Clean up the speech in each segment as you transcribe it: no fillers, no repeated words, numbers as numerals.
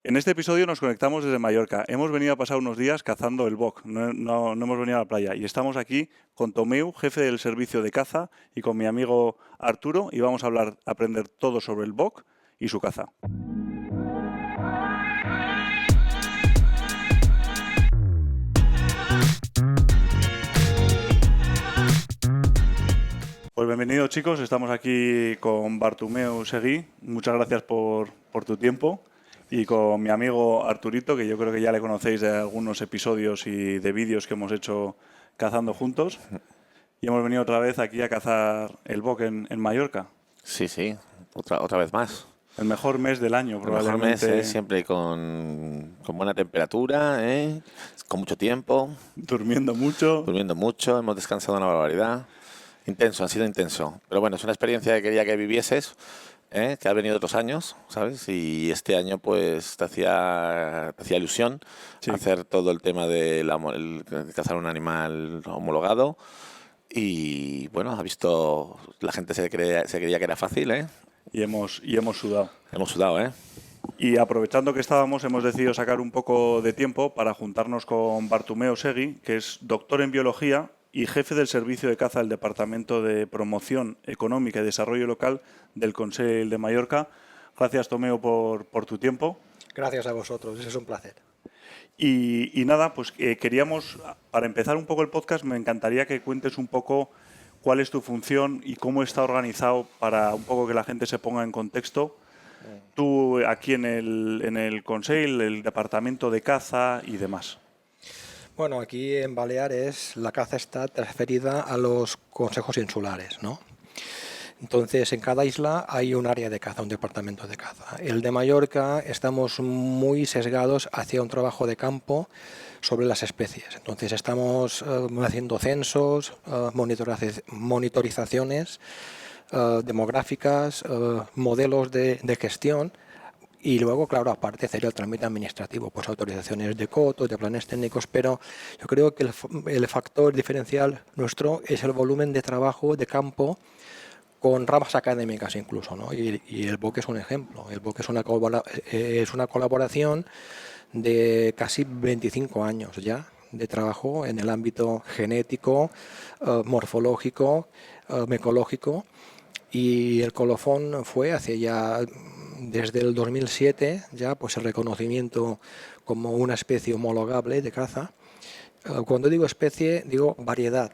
En este episodio nos conectamos desde Mallorca. Hemos venido a pasar unos días cazando el boc, no hemos venido a la playa. Y estamos aquí con Tomeu, jefe del servicio de caza, y con mi amigo Arturo, y vamos a aprender todo sobre el boc y su caza. Pues bienvenidos, chicos, estamos aquí con Bartomeu Seguí. Muchas gracias por tu tiempo. Y con mi amigo Arturito, que yo creo que ya le conocéis de algunos episodios y de vídeos que hemos hecho cazando juntos. Y hemos venido otra vez aquí a cazar el boc en Mallorca. Sí, otra vez más. El mejor mes del año, probablemente. El mejor mes, siempre con buena temperatura, con mucho tiempo. Durmiendo mucho. Hemos descansado una barbaridad. Ha sido intenso. Pero bueno, es una experiencia que quería que vivieses. Que has venido otros años, ¿sabes? Y este año pues te hacía ilusión hacer todo el tema de cazar un animal homologado. Y bueno, la gente se creía que era fácil, Y hemos sudado. Hemos sudado, Y aprovechando que estábamos, hemos decidido sacar un poco de tiempo para juntarnos con Bartomeu Seguí, que es doctor en biología y jefe del servicio de caza del Departamento de Promoción Económica y Desarrollo Local del Consell de Mallorca. Gracias, Tomeu, por tu tiempo. Gracias a vosotros, es un placer. Y nada, pues queríamos, para empezar un poco el podcast, me encantaría que cuentes un poco cuál es tu función y cómo está organizado para un poco que la gente se ponga en contexto. Tú aquí en el Consell, el Departamento de Caza y demás. Bueno, aquí en Baleares la caza está transferida a los consejos insulares, ¿no? Entonces, en cada isla hay un área de caza, un departamento de caza. El de Mallorca estamos muy sesgados hacia un trabajo de campo sobre las especies. Entonces, estamos haciendo censos, monitorizaciones demográficas, modelos de gestión. Y luego, claro, aparte sería el trámite administrativo, pues autorizaciones de cotos, de planes técnicos, pero yo creo que el factor diferencial nuestro es el volumen de trabajo de campo con ramas académicas incluso, ¿no? Y el BOC es un ejemplo. El BOC es una colaboración de casi 25 años ya de trabajo en el ámbito genético, morfológico, micológico. Y el colofón fue hace ya, desde el 2007, ya pues el reconocimiento como una especie homologable de caza. Cuando digo especie, digo variedad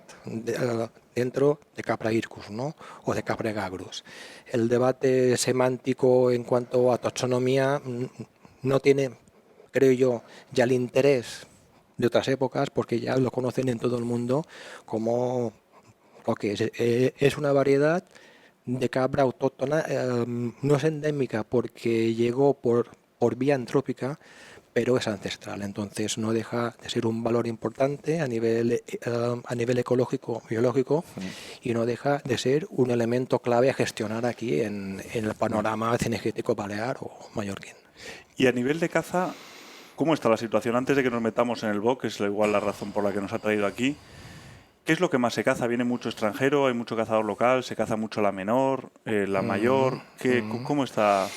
dentro de Capra hircus, ¿no? O de Capra gagrus. El debate semántico en cuanto a taxonomía no tiene, creo yo, ya el interés de otras épocas, porque ya lo conocen en todo el mundo como lo que es una variedad de cabra autóctona. No es endémica porque llegó por vía antrópica, pero es ancestral, entonces no deja de ser un valor importante a nivel ecológico, biológico, y no deja de ser un elemento clave a gestionar aquí en el panorama cinegético balear o mallorquín. Y a nivel de caza, ¿cómo está la situación? Antes de que nos metamos en el BOC, que es igual la razón por la que nos ha traído aquí, ¿qué es lo que más se caza? ¿Viene mucho extranjero? ¿Hay mucho cazador local? ¿Se caza mucho la menor, la mayor? ¿Cómo está?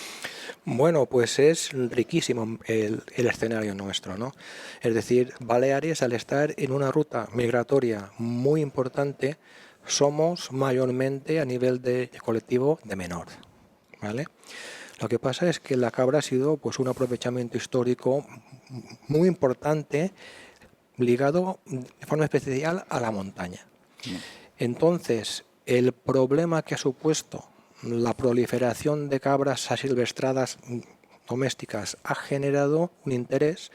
Bueno, pues es riquísimo el escenario nuestro, ¿no? Es decir, Baleares, al estar en una ruta migratoria muy importante, somos mayormente a nivel de colectivo de menor, ¿vale? Lo que pasa es que la cabra ha sido pues un aprovechamiento histórico muy importante ligado de forma especial a la montaña. Entonces, el problema que ha supuesto la proliferación de cabras asilvestradas domésticas ha generado un interés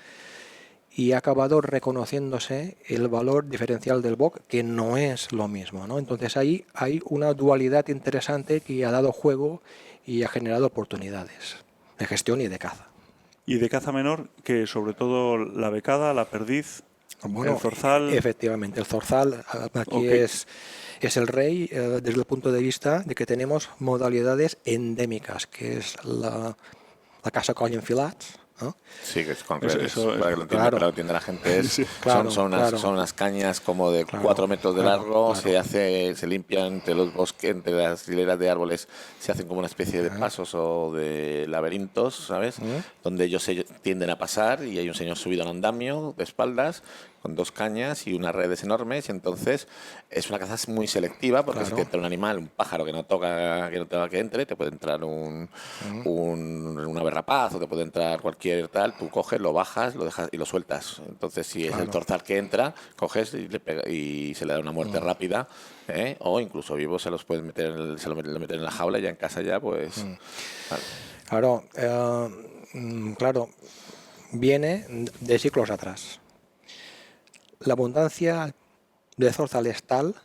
y ha acabado reconociéndose el valor diferencial del BOC, que no es lo mismo, ¿no? Entonces ahí hay una dualidad interesante que ha dado juego y ha generado oportunidades de gestión y de caza. Y de caza menor, que sobre todo la becada, la perdiz, bueno, el zorzal. Efectivamente, el zorzal aquí es el rey desde el punto de vista de que tenemos modalidades endèmiques, que és la caça coll enfilats, ¿no? Sí, que es con Eso- redes, eso- para que lo entienda, claro. para que lo entienda la gente. Claro, Son unas cañas como de Claro, 4 metros de claro, largo, claro. se limpian entre los bosques, entre las hileras de árboles, se hacen como una especie de Ajá. pasos o de laberintos, ¿sabes? Donde ellos se tienden a pasar y hay un señor subido al andamio de espaldas con 2 cañas y unas redes enormes, y entonces es una caza muy selectiva porque si Claro. te entra un animal, un pájaro que no toca que entre, te puede entrar una berrapaz o te puede entrar cualquier tal, tú coges, lo bajas, lo dejas y lo sueltas. Entonces si es el Claro. zorzal que entra, coges y se le da una muerte rápida, ¿eh? O incluso vivos se los pueden meter lo meten en la jaula y ya en casa ya pues... claro. Claro, claro, viene de siglos atrás. La abundancia de zorzal es tal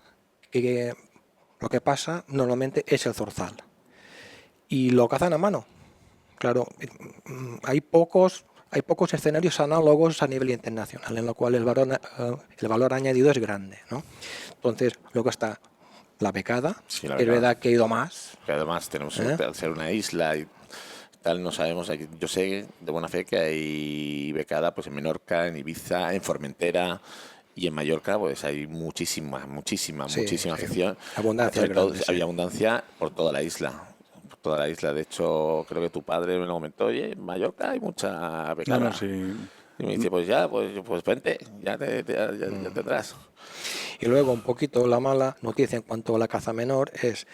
que lo que pasa normalmente es el zorzal. Y lo cazan a mano. Claro, hay pocos escenarios análogos a nivel internacional en lo cual el valor añadido es grande, ¿no? Entonces, luego está la becada, Sí, la que es becada. verdad que ha ido más. Que además tenemos suerte al ser una isla y tal, no sabemos. Yo sé de buena fe que hay becada pues en Menorca, en Ibiza, en Formentera y en Mallorca, pues hay muchísima Sí, sí. afición. Abundancia Sobre todo, grande, sí. había abundancia por toda la isla. Por toda la isla. De hecho, creo que tu padre me lo comentó, oye, en Mallorca hay mucha becada. No, sí. Y me dice, pues vente, ya tendrás. Y luego un poquito la mala noticia en cuanto a la caza menor es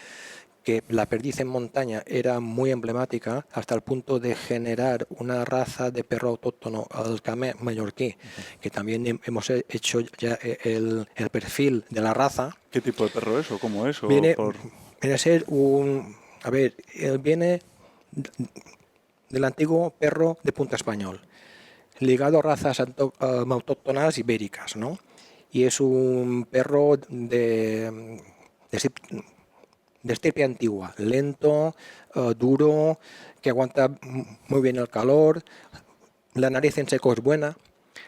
que la perdiz en montaña era muy emblemática hasta el punto de generar una raza de perro autóctono, el camé mallorquí, que también hemos hecho ya el perfil de la raza. ¿Qué tipo de perro es o cómo es? Viene a ser viene del antiguo perro de punta español, ligado a razas autóctonas ibéricas, ¿no? Y es un perro de estirpe antigua, lento, duro, que aguanta muy bien el calor, la nariz en seco es buena.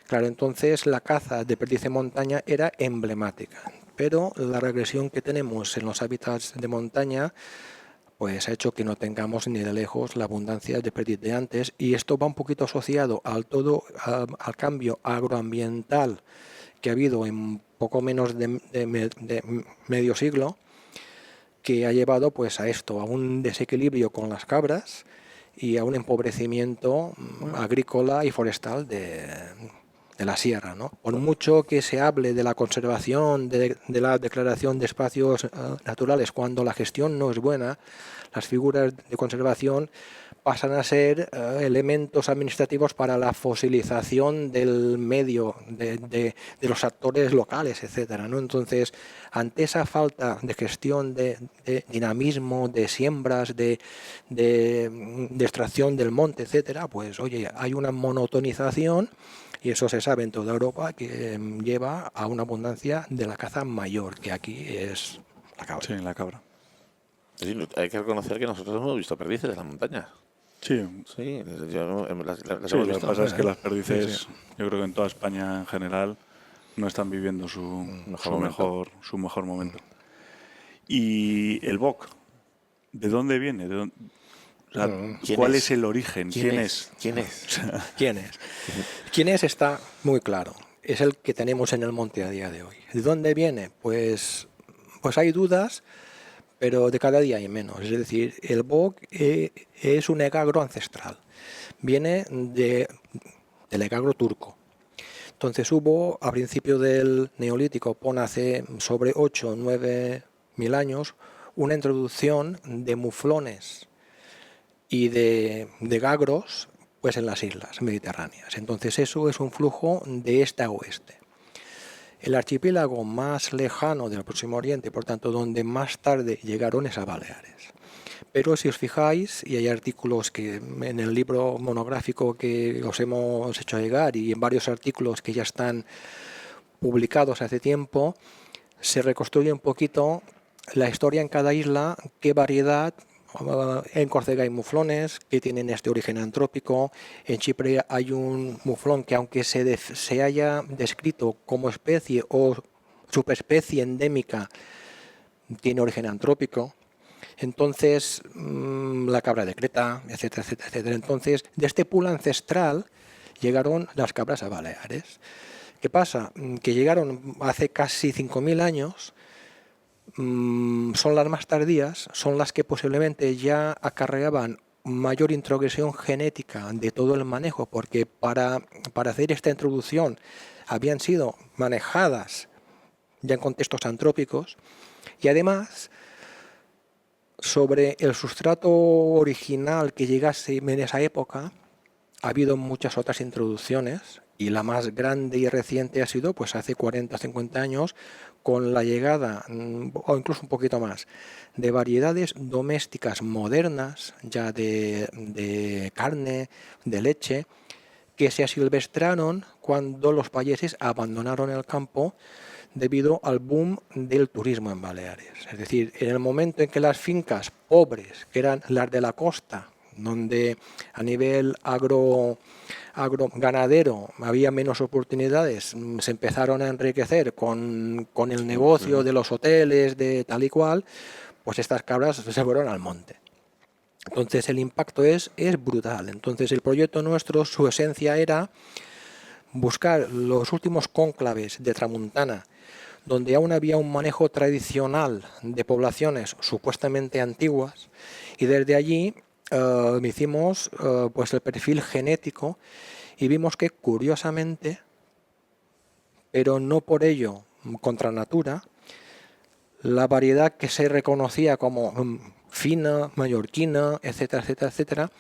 Claro, entonces la caza de perdiz en montaña era emblemática, pero la regresión que tenemos en los hábitats de montaña pues ha hecho que no tengamos ni de lejos la abundancia de perdiz de antes, y esto va un poquito asociado al cambio agroambiental que ha habido en poco menos de medio siglo, que ha llevado pues a esto, a un desequilibrio con las cabras y a un empobrecimiento agrícola y forestal de la sierra, ¿no? Por mucho que se hable de la conservación, de la declaración de espacios naturales, cuando la gestión no es buena, las figuras de conservación pasan a ser elementos administrativos para la fosilización del medio, de los actores locales, etcétera, ¿no? Entonces, ante esa falta de gestión, de dinamismo, de siembras, de extracción del monte, etcétera, pues oye, hay una monotonización, y eso se sabe en toda Europa, que lleva a una abundancia de la caza mayor, que aquí es la cabra. Sí, la cabra. Sí, hay que reconocer que nosotros hemos visto perdices en las montañas. Sí, Sí, las sí, hemos lo que visto. pasa es que las perdices, yo creo que en toda España en general, no están viviendo su mejor momento. Y el boc, ¿de dónde viene? O sea, ¿cuál es el origen? ¿Quién es? ¿Quién es? ¿Quién es? ¿Quién es? Está muy claro. Es el que tenemos en el monte a día de hoy. ¿De dónde viene? Pues hay dudas, pero de cada día hay menos. Es decir, el boc es un egagro ancestral. Viene del egagro turco. Entonces hubo, a principio del Neolítico, hace sobre 8 o 9 mil años, una introducción de muflones y de gagros pues en las islas mediterráneas. Entonces eso es un flujo de este a oeste. El archipiélago más lejano del Próximo Oriente, por tanto, donde más tarde llegaron es a Baleares. Pero si os fijáis, y hay artículos que en el libro monográfico que os hemos hecho llegar y en varios artículos que ya están publicados hace tiempo, se reconstruye un poquito la historia en cada isla, qué variedad. En Córcega hay muflones que tienen este origen antrópico. En Chipre hay un muflón que, aunque se haya descrito como especie o subespecie endémica, tiene origen antrópico. Entonces, la cabra de Creta, etcétera, etcétera, etcétera. Entonces, de este pool ancestral llegaron las cabras a Baleares. ¿Qué pasa? Que llegaron hace casi 5.000 años, son las más tardías, son las que posiblemente ya acarreaban mayor introgresión genética de todo el manejo, porque para hacer esta introducción habían sido manejadas ya en contextos antrópicos, y además sobre el sustrato original que llegase en esa época ha habido muchas otras introducciones, y la más grande y reciente ha sido pues hace 40 o 50 años, con la llegada, o incluso un poquito más, de variedades domésticas modernas, ya de carne, de leche, que se asilvestraron cuando los payeses abandonaron el campo debido al boom del turismo en Baleares. Es decir, en el momento en que las fincas pobres, que eran las de la costa, donde a nivel ganadero había menos oportunidades, se empezaron a enriquecer con el negocio de los hoteles, de tal y cual, pues estas cabras se fueron al monte. Entonces el impacto es brutal. Entonces el proyecto nuestro, su esencia era buscar los últimos cónclaves de Tramuntana, donde aún había un manejo tradicional de poblaciones supuestamente antiguas, y desde allí hicimos pues el perfil genético, y vimos que curiosamente, pero no por ello contra natura, la variedad que se reconocía como fina, mallorquina, etcétera, etcétera, etcétera,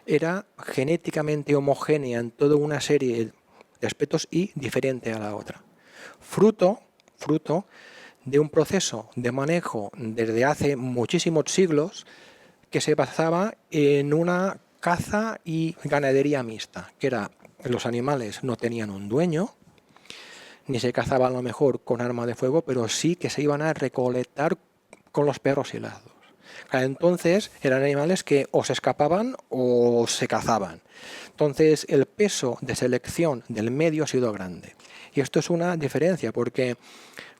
era genéticamente homogénea en toda una serie de aspectos y diferente a la otra. Fruto de un proceso de manejo desde hace muchísimos siglos que se basaba en una caza y ganadería mixta, que era los animales no tenían un dueño, ni se cazaba a lo mejor con arma de fuego, pero sí que se iban a recolectar con los perros hilados. Entonces eran animales que o se escapaban o se cazaban. Entonces el peso de selección del medio ha sido grande. Y esto es una diferencia, porque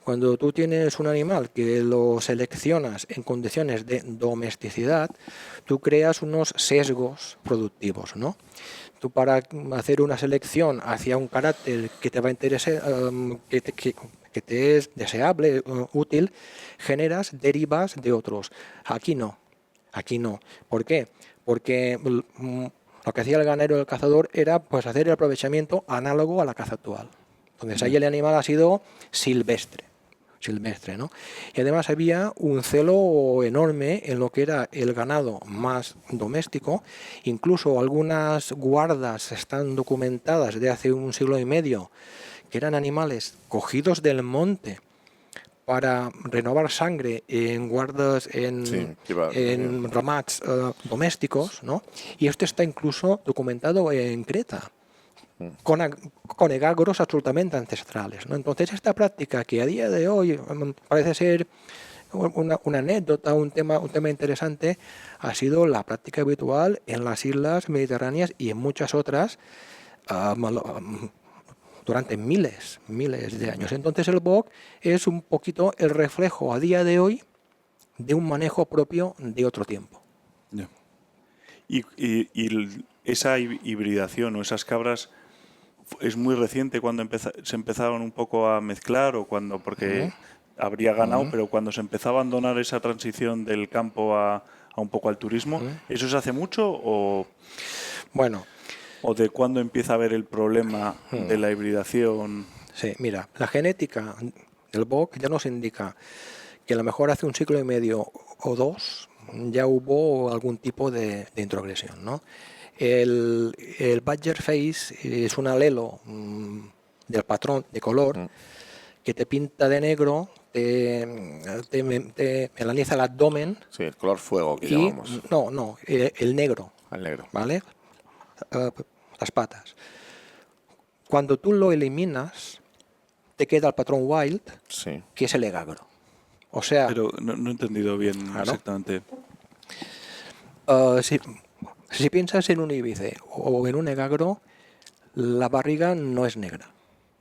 cuando tú tienes un animal que lo seleccionas en condiciones de domesticidad, tú creas unos sesgos productivos, ¿no? Tú, para hacer una selección hacia un carácter que te va a interesar, que te es deseable, útil, generas derivas de otros. Aquí no. ¿Por qué? Porque lo que hacía el ganadero y el cazador era pues hacer el aprovechamiento análogo a la caza actual. Entonces ahí el animal ha sido silvestre, ¿no? Y además había un celo enorme en lo que era el ganado más doméstico. Incluso algunas guardas están documentadas de hace un siglo y medio, que eran animales cogidos del monte para renovar sangre en guardas, en ramats domésticos, ¿no? Y esto está incluso documentado en Creta, con egagros absolutamente ancestrales, ¿no? Entonces esta práctica, que a día de hoy parece ser una anécdota, un tema interesante, ha sido la práctica habitual en las islas mediterráneas y en muchas otras durante miles de años. Entonces el BOC es un poquito el reflejo a día de hoy de un manejo propio de otro tiempo. Yeah. Y esa hibridación o esas cabras es muy reciente, cuando se empezaron un poco a mezclar, o cuando, porque habría ganado, pero cuando se empezó a abandonar esa transición del campo a un poco al turismo, ¿eso se hace mucho o...? Bueno... ¿O de cuándo empieza a haber el problema de la hibridación? Sí, mira, la genética del BOC ya nos indica que a lo mejor hace un siglo y medio o dos ya hubo algún tipo de introgresión, ¿no? El Badger Face es un alelo del patrón de color que te pinta de negro, te melaniza el abdomen. Sí, el color fuego que llamamos. No, el negro. El negro. ¿Vale? Las patas. Cuando tú lo eliminas, te queda el patrón wild, sí, que es el egagro. O sea... Pero no he entendido bien exactamente. Si piensas en un íbice o en un egagro, la barriga no es negra.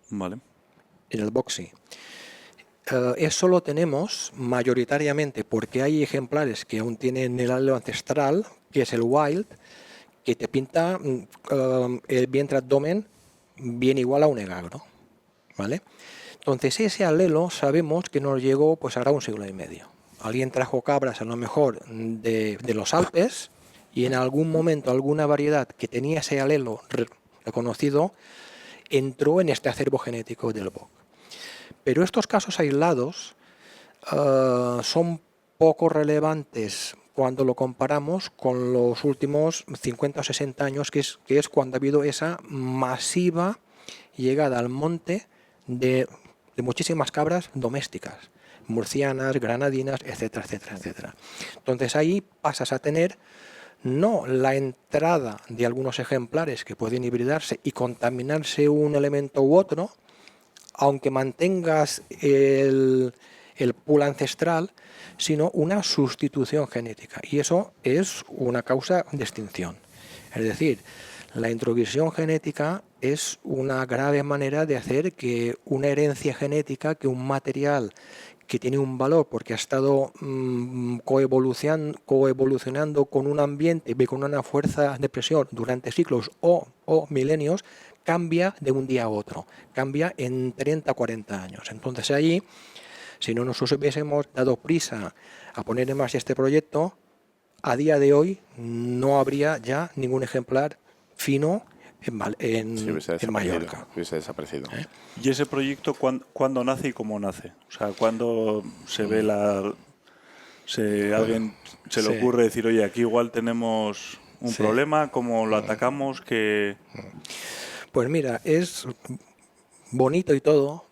Vale. En el BOC sí. eso lo tenemos mayoritariamente porque hay ejemplares que aún tienen el alelo ancestral, que es el wild, que te pinta el vientre abdomen bien igual a un egagro, ¿vale? Entonces ese alelo sabemos que nos llegó pues ahora un siglo y medio. Alguien trajo cabras a lo mejor de los Alpes y en algún momento alguna variedad que tenía ese alelo reconocido entró en este acervo genético del bok. Pero estos casos aislados son poco relevantes cuando lo comparamos con los últimos 50 o 60 años, que es cuando ha habido esa masiva llegada al monte de muchísimas cabras domésticas, murcianas, granadinas, etcétera, etcétera, etcétera. Entonces ahí pasas a tener no la entrada de algunos ejemplares que pueden hibridarse y contaminarse un elemento u otro, aunque mantengas el pool ancestral, sino una sustitución genética. Y eso es una causa de extinción. Es decir, la introvisión genética es una grave manera de hacer que una herencia genética, que un material que tiene un valor porque ha estado coevolucionando con un ambiente y con una fuerza de presión durante siglos o milenios, cambia de un día a otro, cambia en 30 o 40 años. Entonces ahí, si no nos hubiésemos dado prisa a poner en marcha este proyecto, a día de hoy no habría ya ningún ejemplar fino en Mallorca. Hubiese desaparecido. ¿Y ese proyecto cuándo nace y cómo nace? O sea, ¿cuándo se ve alguien se le ocurre decir, oye, aquí igual tenemos un problema, ¿cómo lo atacamos? Pues mira, es bonito y todo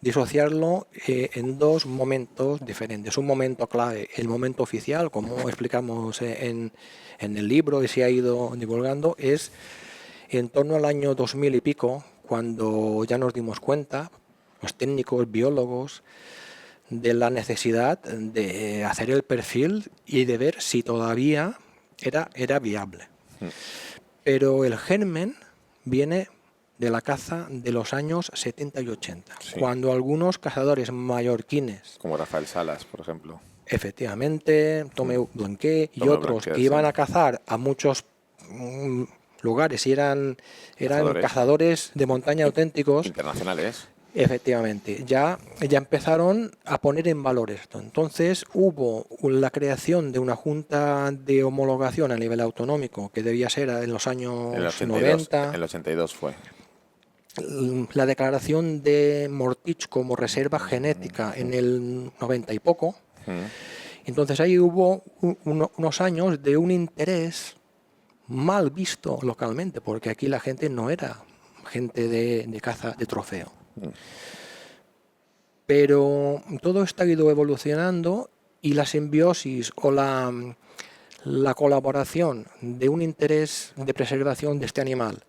disociarlo en dos momentos diferentes. Un momento clave, el momento oficial, como explicamos en el libro y se ha ido divulgando, es en torno al año 2000 y pico, cuando ya nos dimos cuenta, los técnicos, biólogos, de la necesidad de hacer el perfil y de ver si todavía era viable. Pero el germen viene de la caza de los años 70 y 80, cuando algunos cazadores mallorquines, como Rafael Salas, por ejemplo, efectivamente, Tomeu Blanqué y otros que iban a cazar a muchos lugares y eran cazadores de montaña auténticos, internacionales, efectivamente, ya empezaron a poner en valor esto. Entonces hubo la creación de una junta de homologación a nivel autonómico, que debía ser en los años 90. En el 82 fue. La declaración de Mortich como reserva genética en el 90 y poco. Entonces ahí hubo unos años de un interés mal visto localmente, porque aquí la gente no era gente de caza de trofeo. Pero todo esto ha ido evolucionando y la simbiosis o la colaboración de un interés de preservación de este animal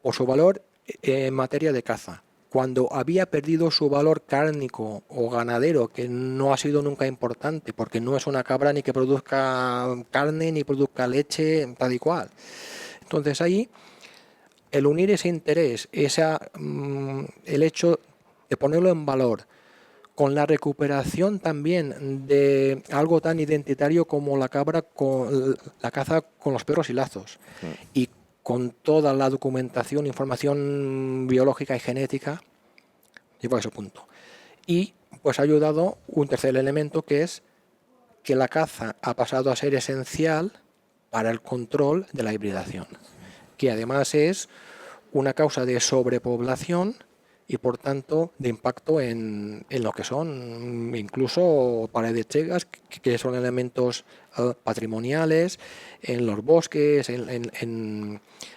por su valor en materia de caza, cuando había perdido su valor cárnico o ganadero, que no ha sido nunca importante, porque no es una cabra ni que produzca carne ni produzca leche, tal y cual. Entonces ahí, el unir ese interés, el hecho de ponerlo en valor, con la recuperación también de algo tan identitario como la cabra con la caza con los perros y lazos, y con toda la documentación, información biológica y genética, llevo a ese punto. Y pues ha ayudado un tercer elemento, que es que la caza ha pasado a ser esencial para el control de la hibridación, que además es una causa de sobrepoblación y por tanto de impacto en lo que son incluso paredes chegas, que son elementos patrimoniales, en los bosques,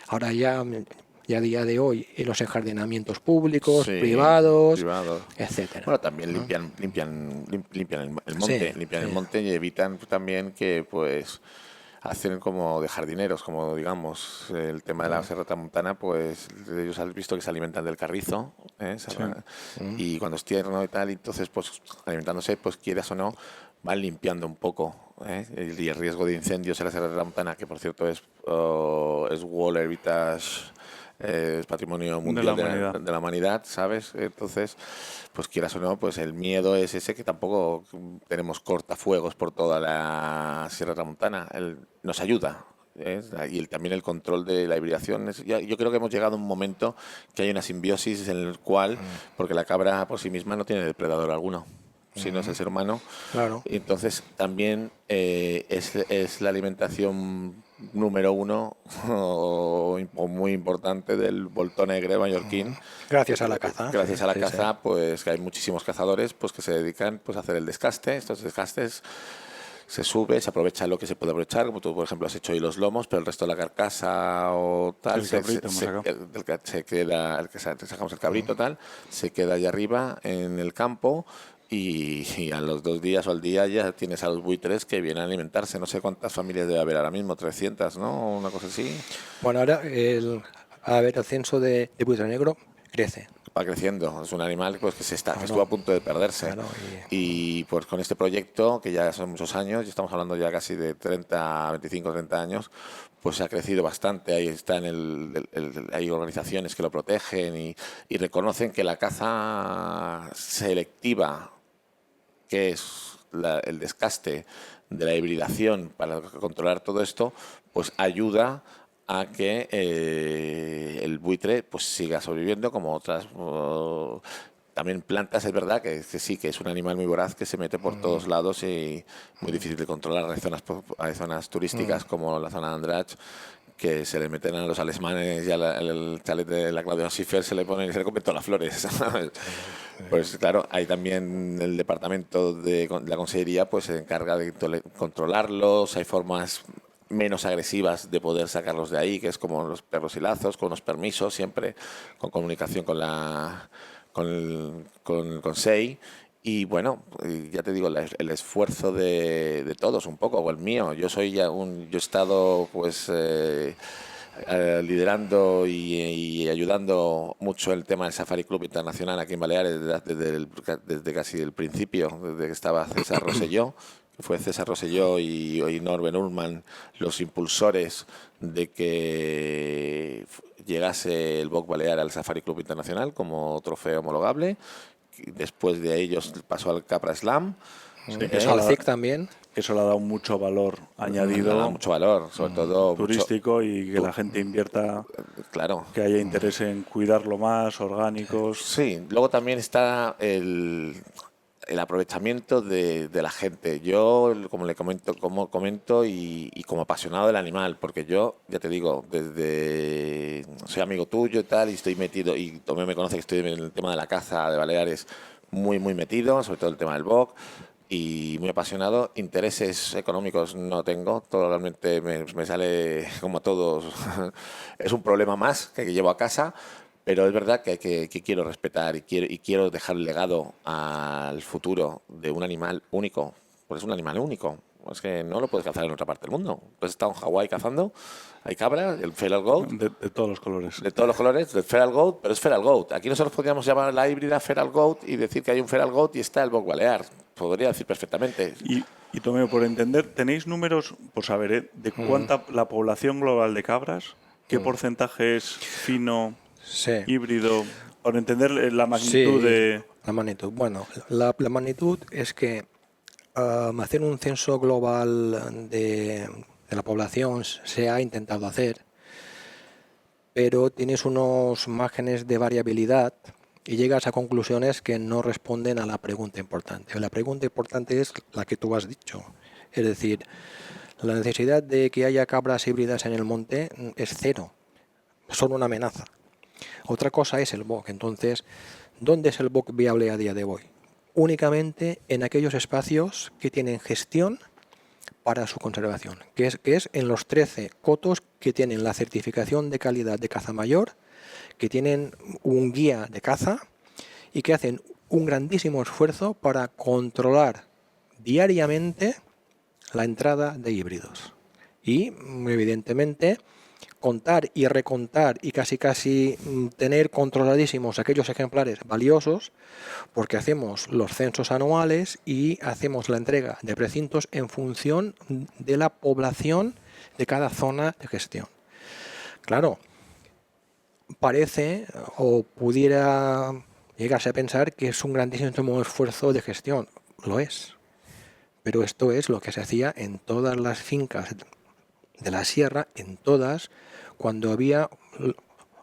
ahora ya a día de hoy en los enjardinamientos públicos, privados, etcétera. Bueno, también limpian el monte, limpian el monte y evitan también que pues hacen como de jardineros, como digamos el tema de la serra tramontana, pues ellos han visto que se alimentan del carrizo, y cuando es tierno y tal, entonces pues alimentándose, pues quieras o no, van limpiando un poco, y el riesgo de incendios en la serra tramontana, que por cierto es World Heritage es patrimonio mundial de la humanidad, ¿sabes? Entonces, pues quieras o no, pues el miedo es ese, que tampoco tenemos cortafuegos por toda la Sierra Tramontana. Nos ayuda. Y también el control de la hibridación. Yo creo que hemos llegado a un momento que hay una simbiosis en el cual, porque la cabra por sí misma no tiene depredador alguno, sino es el ser humano. Claro. Y entonces también es la alimentación número uno o muy importante del boltón negre mallorquín. Gracias a la caza. Gracias a la caza, pues que hay muchísimos cazadores pues que se dedican pues a hacer el descaste. Estos descastes se sube, se aprovecha lo que se puede aprovechar, como tú, por ejemplo, has hecho hoy los lomos, pero el resto de la carcasa o tal, se queda, el que sacamos el cabrito, tal, se queda allá arriba en el campo. Y a los 2 días o al día ya tienes a los buitres que vienen a alimentarse. No sé cuántas familias debe haber ahora mismo, 300, ¿no? Una cosa así. Bueno, ahora el censo de buitre negro crece. Va creciendo, es un animal pues que estuvo a punto de perderse. Claro, y pues con este proyecto, que ya son muchos años, ya estamos hablando ya casi de 25, 30 años, pues ha crecido bastante. Ahí están hay organizaciones que lo protegen y reconocen que la caza selectiva, que es el descaste de la hibridación para controlar todo esto, pues ayuda a que el buitre pues siga sobreviviendo como otras también plantas. Es verdad que sí, que es un animal muy voraz que se mete por todos lados y muy difícil de controlar. Hay zonas turísticas como la zona de Andratx, que se le meten a los alemanes y al chalet de la Claudia Schiffer se le comen todas las flores, ¿sabes? Pues claro, hay también el departamento de la Consellería, pues se encarga de controlarlos. Hay formas menos agresivas de poder sacarlos de ahí, que es como los perros y lazos, con unos permisos, siempre con comunicación con SEI. Y bueno, ya te digo, el esfuerzo de todos un poco, o el mío. Yo he estado pues liderando y ayudando mucho el tema del Safari Club Internacional aquí en Baleares desde casi el principio, desde que estaba César Rosselló. Fue César Rosselló y Norbert Ullmann los impulsores de que llegase el Boc Balear al Safari Club Internacional como trofeo homologable. Después de ellos pasó al Capra Slam. Sí, al CIC también. Eso le ha dado mucho valor añadido. Le ha dado mucho valor, sobre todo turístico, y que la gente invierta, claro, que haya interés en cuidarlo más, orgánicos. Sí, luego también está el aprovechamiento de la gente. Yo, como comento y como apasionado del animal, porque yo, ya te digo, soy amigo tuyo y tal, y estoy metido, y Tomé me conoce que estoy en el tema de la caza de Baleares muy, muy metido, sobre todo el tema del BOC, y muy apasionado. Intereses económicos no tengo, todo realmente me sale como a todos, es un problema más que llevo a casa. Pero es verdad que quiero respetar y quiero dejar el legado al futuro de un animal único. Pues es un animal único. Es que no lo puedes cazar en otra parte del mundo. Pues he estado en Hawái cazando, hay cabra, el feral goat. De todos los colores. De todos los colores, del feral goat, pero es feral goat. Aquí nosotros podríamos llamar la híbrida feral goat y decir que hay un feral goat y está el Boc Balear. Podría decir perfectamente. Y Tomeo, por entender, ¿tenéis números, por saber, de cuánta la población global de cabras? ¿Qué porcentaje es fino? Sí. Híbrido, por entender la magnitud de... La magnitud. Bueno, la magnitud es que hacer un censo global de la población se ha intentado hacer, pero tienes unos márgenes de variabilidad y llegas a conclusiones que no responden a la pregunta importante. La pregunta importante es la que tú has dicho, es decir, la necesidad de que haya cabras híbridas en el monte es cero, son una amenaza. Otra cosa es el BOC. Entonces, ¿dónde es el BOC viable a día de hoy? Únicamente en aquellos espacios que tienen gestión para su conservación, que es en los 13 cotos que tienen la certificación de calidad de caza mayor, que tienen un guía de caza y que hacen un grandísimo esfuerzo para controlar diariamente la entrada de híbridos. Y, evidentemente, contar y recontar y casi tener controladísimos aquellos ejemplares valiosos, porque hacemos los censos anuales y hacemos la entrega de precintos en función de la población de cada zona de gestión. Claro, parece o pudiera llegarse a pensar que es un grandísimo esfuerzo de gestión. Lo es. Pero esto es lo que se hacía en todas las fincas de la sierra, en todas, cuando había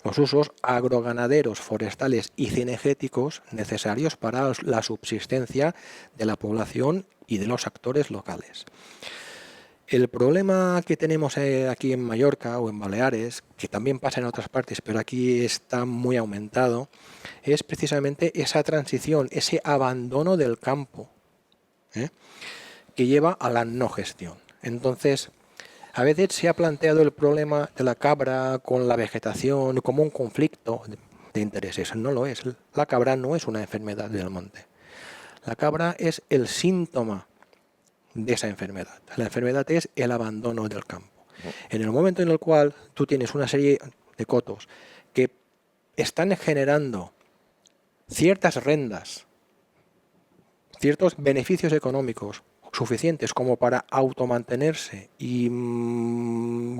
los usos agroganaderos, forestales y cinegéticos necesarios para la subsistencia de la población y de los actores locales. El problema que tenemos aquí en Mallorca o en Baleares, que también pasa en otras partes, pero aquí está muy aumentado, es precisamente esa transición, ese abandono del campo, que lleva a la no gestión. Entonces, a veces se ha planteado el problema de la cabra con la vegetación como un conflicto de intereses. No lo es. La cabra no es una enfermedad del monte. La cabra es el síntoma de esa enfermedad. La enfermedad es el abandono del campo. En el momento en el cual tú tienes una serie de cotos que están generando ciertas rendas, ciertos beneficios económicos suficientes como para automantenerse y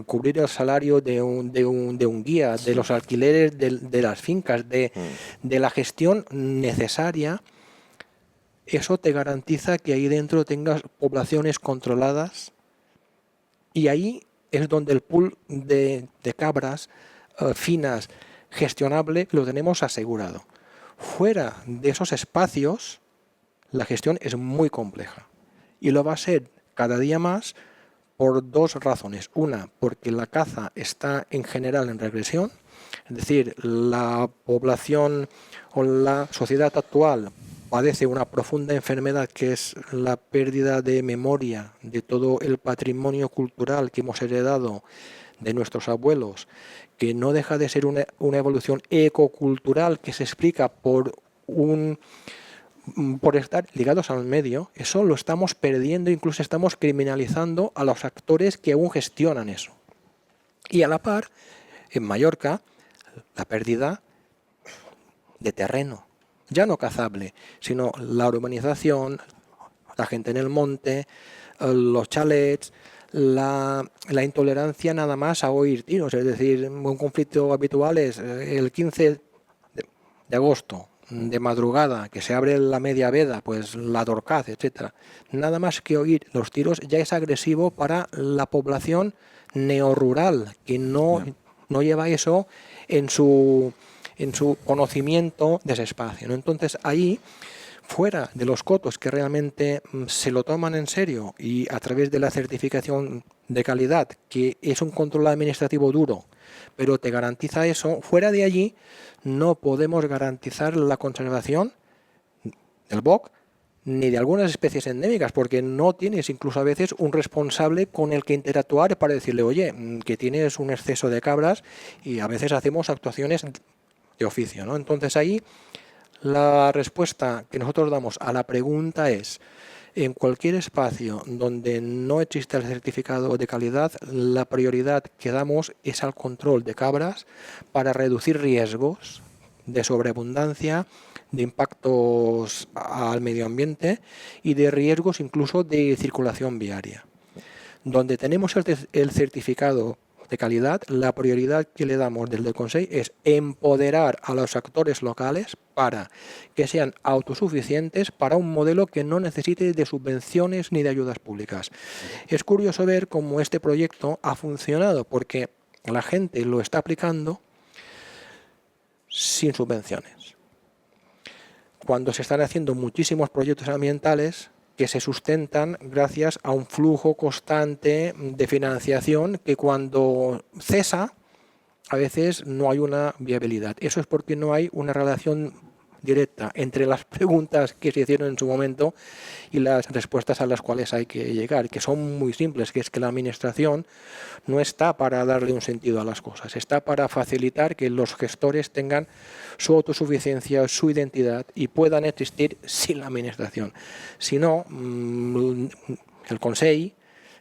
cubrir el salario de un guía, de los alquileres de las fincas, de la gestión necesaria, eso te garantiza que ahí dentro tengas poblaciones controladas, y ahí es donde el pool de cabras finas gestionable lo tenemos asegurado. Fuera de esos espacios, la gestión es muy compleja. Y lo va a ser cada día más por dos razones. Una, porque la caza está en general en regresión, es decir, la población o la sociedad actual padece una profunda enfermedad que es la pérdida de memoria de todo el patrimonio cultural que hemos heredado de nuestros abuelos, que no deja de ser una evolución ecocultural que se explica por estar ligados al medio. Eso lo estamos perdiendo, incluso estamos criminalizando a los actores que aún gestionan eso. Y a la par, en Mallorca, la pérdida de terreno, ya no cazable, sino la urbanización, la gente en el monte, los chalets, la intolerancia nada más a oír tiros. Es decir, un conflicto habitual es el 15 de agosto, de madrugada, que se abre la media veda, pues la Dorcaz, etcétera. Nada más que oír los tiros ya es agresivo para la población neorrural, que no lleva eso en su conocimiento de ese espacio, ¿no? Entonces ahí, fuera de los cotos que realmente se lo toman en serio y a través de la certificación de calidad, que es un control administrativo duro, pero te garantiza eso, fuera de allí no podemos garantizar la conservación del bosque ni de algunas especies endémicas, porque no tienes incluso a veces un responsable con el que interactuar para decirle, oye, que tienes un exceso de cabras, y a veces hacemos actuaciones de oficio, ¿no? Entonces ahí la respuesta que nosotros damos a la pregunta es: en cualquier espacio donde no existe el certificado de calidad, la prioridad que damos es al control de cabras para reducir riesgos de sobreabundancia, de impactos al medio ambiente y de riesgos incluso de circulación viaria. Donde tenemos el certificado de calidad, la prioridad que le damos desde el Consejo es empoderar a los actores locales para que sean autosuficientes para un modelo que no necesite de subvenciones ni de ayudas públicas. Es curioso ver cómo este proyecto ha funcionado, porque la gente lo está aplicando sin subvenciones. Cuando se están haciendo muchísimos proyectos ambientales que se sustentan gracias a un flujo constante de financiación que cuando cesa, a veces no hay una viabilidad. Eso es porque no hay una relación directa entre las preguntas que se hicieron en su momento y las respuestas a las cuales hay que llegar, que son muy simples, que es que la administración no está para darle un sentido a las cosas, está para facilitar que los gestores tengan su autosuficiencia, su identidad y puedan existir sin la administración. Si no, el Consejo,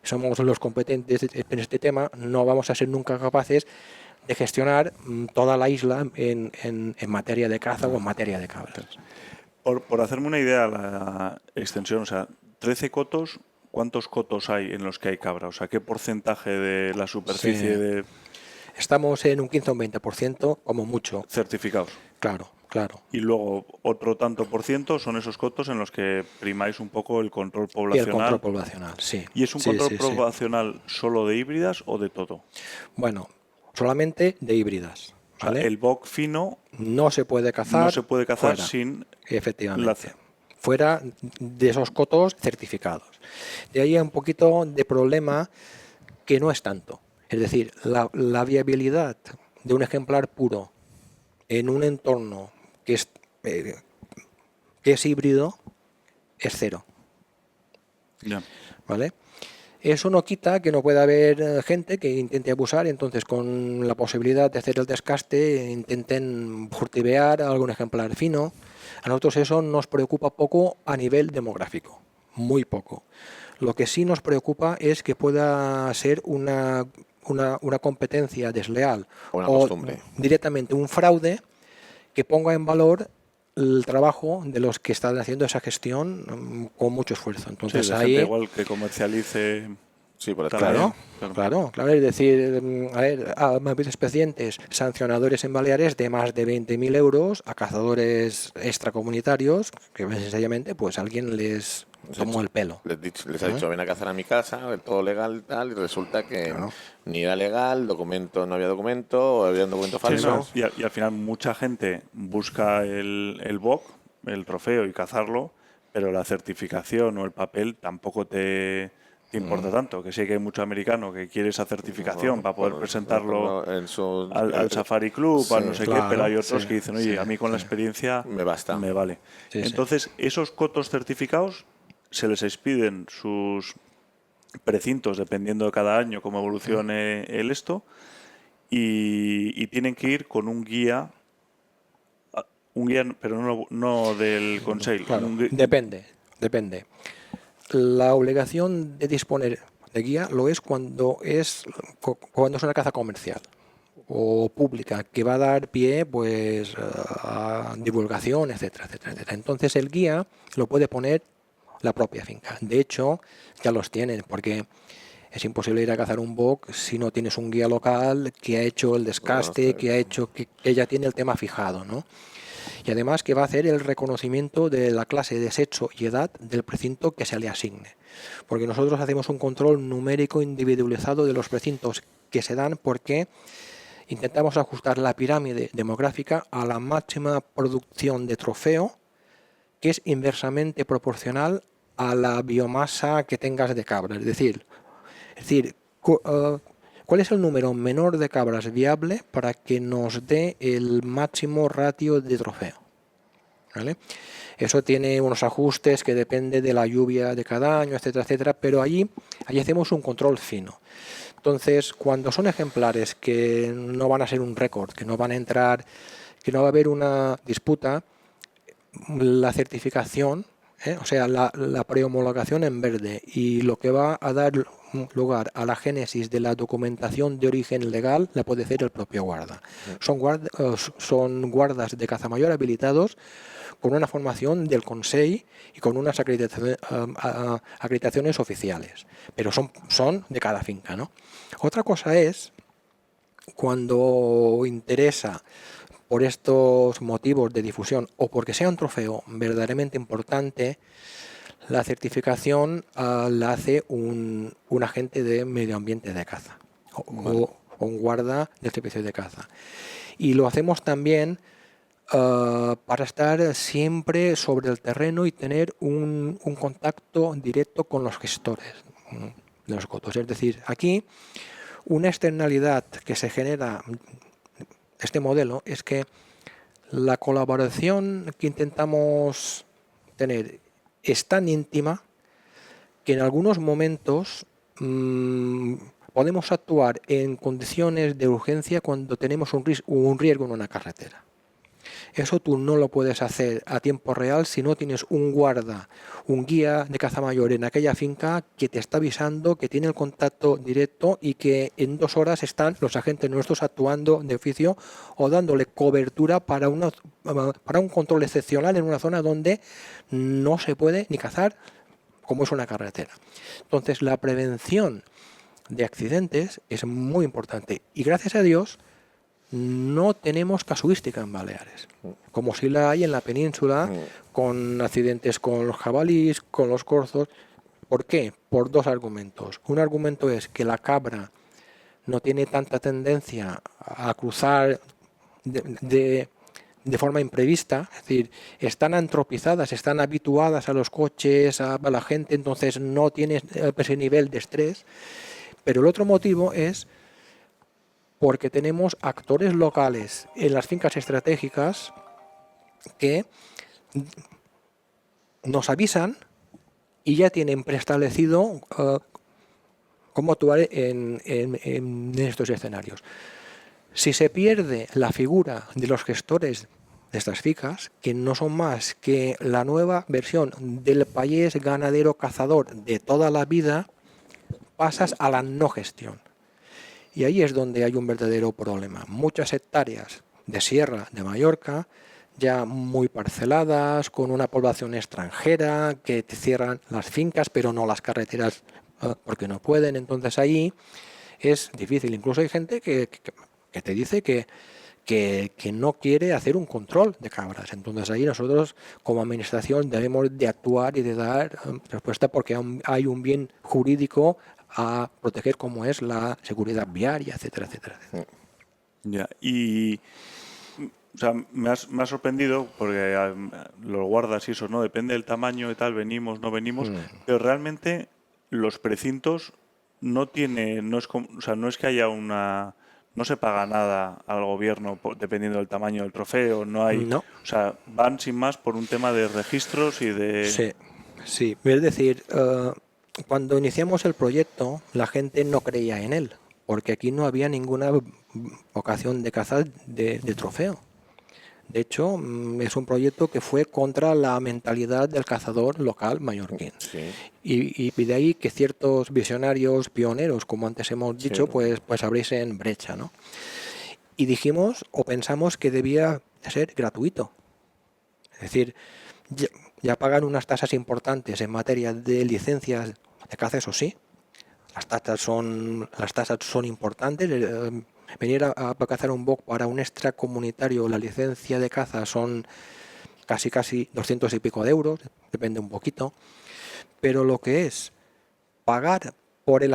somos los competentes en este tema, no vamos a ser nunca capaces de gestionar toda la isla en materia de caza o en materia de cabras. Por hacerme una idea, la extensión, o sea, 13 cotos, ¿cuántos cotos hay en los que hay cabra? O sea, ¿qué porcentaje de la superficie de...? Estamos en un 15 o un 20% como mucho. Certificados. Claro, claro. Y luego otro tanto por ciento son esos cotos en los que primáis un poco el control Y el poblacional. control poblacional, sí. ¿Y es un Sí, control sí, sí. poblacional solo de híbridas o de todo? Bueno, solamente de híbridas. O sea, ¿Vale? el boc fino No se puede cazar. no se puede cazar fuera, sin efectivamente. la- Fuera de esos cotos certificados. De ahí un poquito de problema que no es tanto. Es decir, la viabilidad de un ejemplar puro en un entorno que es híbrido es cero. Ya. ¿Vale? Eso no quita que no pueda haber gente que intente abusar, entonces con la posibilidad de hacer el descaste intenten furtivear a algún ejemplar fino. A nosotros eso nos preocupa poco a nivel demográfico, muy poco. Lo que sí nos preocupa es que pueda ser una competencia desleal Una o costumbre. directamente un fraude que ponga en valor el trabajo de los que están haciendo esa gestión con mucho esfuerzo. Sí, Entonces de ahí, gente igual que comercialice. Sí, por Claro. claro, es decir, a ver, ha habido expedientes sancionadores en Baleares de más de 20.000 euros a cazadores extracomunitarios que sencillamente pues alguien les tomó el pelo. Les ha dicho, ven a cazar a mi casa, todo legal tal, y resulta que Claro. ni era legal, no había documento, o había un documento Sí, falso. no, y al final mucha gente busca el boc, el trofeo y cazarlo, pero la certificación o el papel tampoco te importa tanto. Que sí que hay mucho americano que quiere esa certificación para poder presentarlo en su, al Safari Club, sí, al no sé qué, claro, pero hay otros sí, que dicen, oye, sí, a mí con la sí. experiencia Me basta. me vale. Sí, sí. Entonces, esos cotos certificados se les expiden sus precintos dependiendo de cada año cómo evolucione el esto y tienen que ir con un guía, pero no del Consell. Claro, depende. La obligación de disponer de guía lo es cuando es una caza comercial o pública que va a dar pie pues a divulgación, etcétera, etcétera, etcétera. Entonces el guía lo puede poner la propia finca. De hecho, ya los tienen porque es imposible ir a cazar un boc si no tienes un guía local que ha hecho el descaste, que ha hecho que ya tiene el tema fijado, ¿no? Y además que va a hacer el reconocimiento de la clase de sexo y edad del precinto que se le asigne. Porque nosotros hacemos un control numérico individualizado de los precintos que se dan porque intentamos ajustar la pirámide demográfica a la máxima producción de trofeo, que es inversamente proporcional a la biomasa que tengas de cabra. Es decir, ¿cuál es el número menor de cabras viable para que nos dé el máximo ratio de trofeo? ¿Vale? Eso tiene unos ajustes que depende de la lluvia de cada año, etcétera, etcétera, pero allí hacemos un control fino. Entonces, cuando son ejemplares que no van a ser un récord, que no van a entrar, que no va a haber una disputa, la certificación, o sea, la prehomologación en verde y lo que va a dar lugar a la génesis de la documentación de origen legal la puede hacer el propio guarda. Son guardas de caza mayor habilitados con una formación del Consell y con unas acreditaciones oficiales, pero son de cada finca, ¿no? Otra cosa es cuando interesa por estos motivos de difusión o porque sea un trofeo verdaderamente importante, la certificación la hace un agente de medio ambiente de caza o un guarda del servicio de caza. Y lo hacemos también para estar siempre sobre el terreno y tener un contacto directo con los gestores de los cotos. Es decir, aquí una externalidad que se genera este modelo es que la colaboración que intentamos tener es tan íntima que en algunos momentos podemos actuar en condiciones de urgencia cuando tenemos un riesgo en una carretera. Eso tú no lo puedes hacer a tiempo real si no tienes un guarda, un guía de caza mayor en aquella finca que te está avisando, que tiene el contacto directo y que en 2 horas están los agentes nuestros actuando de oficio o dándole cobertura para un control excepcional en una zona donde no se puede ni cazar como es una carretera. Entonces la prevención de accidentes es muy importante. Y gracias a Dios no tenemos casuística en Baleares, como si la hay en la península, con accidentes con los jabalíes, con los corzos. ¿Por qué? Por dos argumentos. Un argumento es que la cabra no tiene tanta tendencia a cruzar de forma imprevista, es decir, están antropizadas, están habituadas a los coches, a la gente, entonces no tiene ese nivel de estrés. Pero el otro motivo es porque tenemos actores locales en las fincas estratégicas que nos avisan y ya tienen preestablecido cómo actuar en estos escenarios. Si se pierde la figura de los gestores de estas fincas, que no son más que la nueva versión del payés ganadero cazador de toda la vida, pasas a la no gestión. Y ahí es donde hay un verdadero problema. Muchas hectáreas de sierra de Mallorca, ya muy parceladas, con una población extranjera, que te cierran las fincas, pero no las carreteras porque no pueden. Entonces ahí es difícil. Incluso hay gente que te dice que no quiere hacer un control de cabras. Entonces ahí nosotros como administración debemos de actuar y de dar respuesta, porque hay un bien jurídico a proteger, como es la seguridad viaria, etcétera, etcétera. Ya, y o sea, me ha sorprendido porque los guardas y eso, ¿no? Depende del tamaño y tal, venimos, no venimos, pero realmente los precintos no es que haya no se paga nada al gobierno dependiendo del tamaño del trofeo, no hay, No. O sea, van sin más por un tema de registros y de... Sí, es decir, cuando iniciamos el proyecto la gente no creía en él, porque aquí no había ninguna vocación de caza de trofeo. De hecho, es un proyecto que fue contra la mentalidad del cazador local mallorquín. Sí. Y de ahí que ciertos visionarios pioneros, como antes hemos dicho, pues abriesen brecha, ¿no? Y dijimos o pensamos que debía ser gratuito. Es decir, ya pagan unas tasas importantes en materia de licencias de caza, eso sí. Las tasas son importantes. Venir a cazar un boc para un extracomunitario, la licencia de caza son casi 200 y pico de euros, depende un poquito. Pero lo que es pagar por el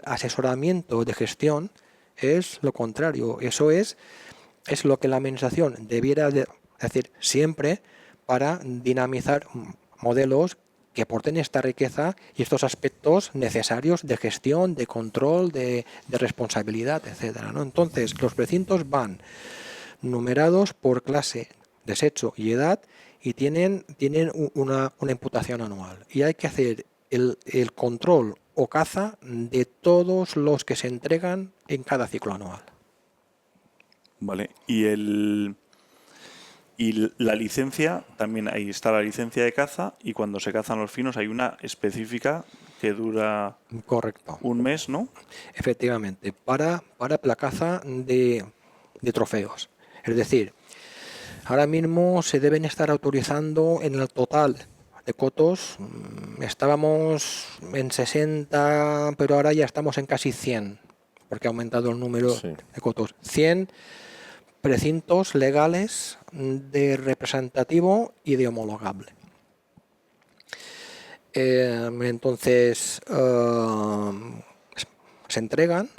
asesoramiento de gestión es lo contrario. Eso es lo que la administración debiera decir siempre para dinamizar modelos que aporten esta riqueza y estos aspectos necesarios de gestión, de control, de responsabilidad, etcétera, ¿no? Entonces, los precintos van numerados por clase, desecho y edad y tienen una imputación anual. Y hay que hacer el control o caza de todos los que se entregan en cada ciclo anual. Vale, y la licencia, también ahí está la licencia de caza, y cuando se cazan los finos hay una específica que dura Correcto. un mes, ¿no? Efectivamente, para la caza de trofeos. Es decir, ahora mismo se deben estar autorizando en el total de cotos, estábamos en 60, pero ahora ya estamos en casi 100, porque ha aumentado el número de cotos. 100 precintos legales de representativo y de homologable. Entonces se entregan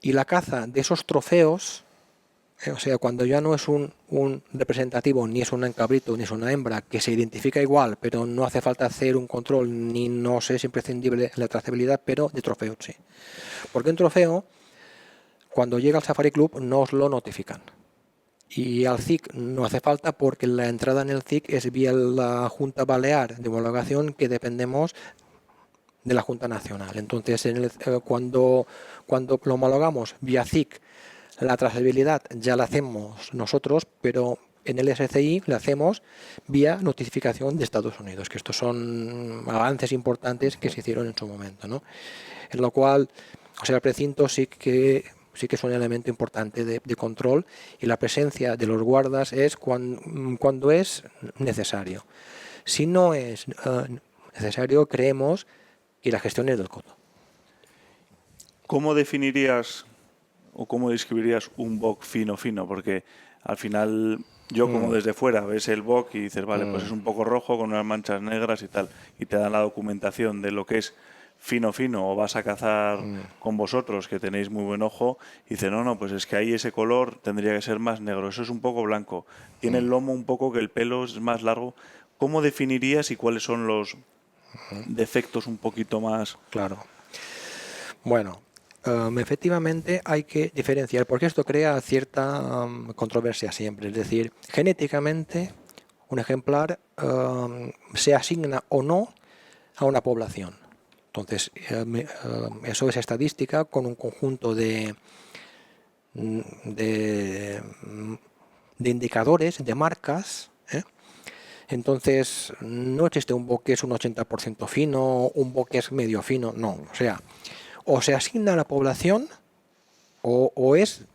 y la caza de esos trofeos, o sea, cuando ya no es un representativo, ni es un cabrito, ni es una hembra, que se identifica igual, pero no hace falta hacer un control, ni no es imprescindible la trazabilidad, pero de trofeo sí. Porque un trofeo, cuando llega al Safari Club, nos lo notifican. Y al CIC no hace falta, porque la entrada en el CIC es vía la Junta Balear de homologación, que dependemos de la Junta Nacional. Entonces, cuando lo homologamos vía CIC, la trazabilidad ya la hacemos nosotros, pero en el SCI la hacemos vía notificación de Estados Unidos, que estos son avances importantes que se hicieron en su momento, ¿no? En lo cual, o sea, el precinto sí que es un elemento importante de control, y la presencia de los guardas es cuando es necesario. Si no es necesario, creemos que la gestión es del coto. ¿Cómo definirías o cómo describirías un bok fino? Porque al final yo como desde fuera ves el bok y dices, vale, pues es un poco rojo con unas manchas negras y tal, y te dan la documentación de lo que es fino o vas a cazar con vosotros, que tenéis muy buen ojo, y dices, no, pues es que ahí ese color tendría que ser más negro, eso es un poco blanco, tiene el lomo un poco que el pelo es más largo. ¿Cómo definirías y cuáles son los defectos un poquito más? Claro. Bueno, efectivamente hay que diferenciar, porque esto crea cierta controversia siempre. Es decir, genéticamente un ejemplar se asigna o no a una población. Entonces, eso es estadística con un conjunto de indicadores, de marcas. Entonces, no existe un bok que es un 80% fino, un bok que es medio fino, no. O se asigna a la población o es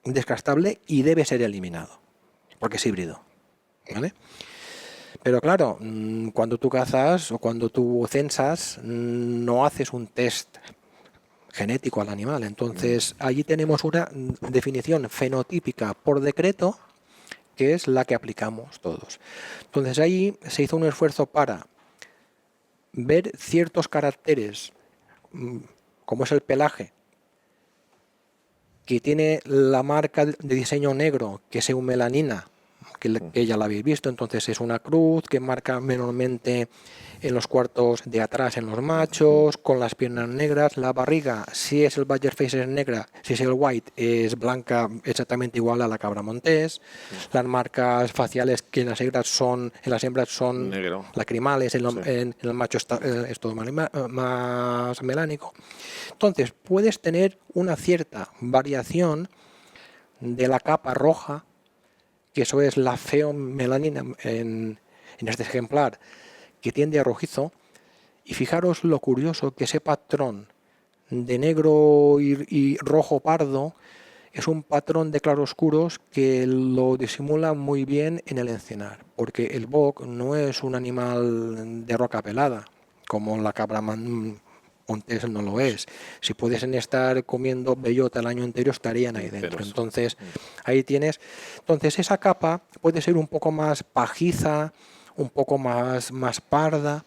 descastable y debe ser eliminado, porque es híbrido, ¿vale? Pero claro, cuando tú cazas o cuando tú censas, no haces un test genético al animal. Entonces, allí tenemos una definición fenotípica por decreto, que es la que aplicamos todos. Entonces, ahí se hizo un esfuerzo para ver ciertos caracteres, como es el pelaje, que tiene la marca de diseño negro, que es eumelanina, que ya la habéis visto. Entonces es una cruz que marca menormente en los cuartos de atrás en los machos, con las piernas negras, la barriga, si es el Badger Face es negra, si es el White es blanca, exactamente igual a la cabra montés. Las marcas faciales que en las hembras son negro, lacrimales, en el macho es todo más melánico. Entonces puedes tener una cierta variación de la capa roja, que eso es la feomelanina en este ejemplar, que tiende a rojizo. Y fijaros lo curioso, que ese patrón de negro y rojo pardo es un patrón de claroscuros que lo disimula muy bien en el encinar, porque el bok no es un animal de roca pelada, como la cabra montés no lo es. Si pudiesen estar comiendo bellota el año entero, estarían ahí dentro. Entonces, ahí tienes. Entonces, esa capa puede ser un poco más pajiza, un poco más parda.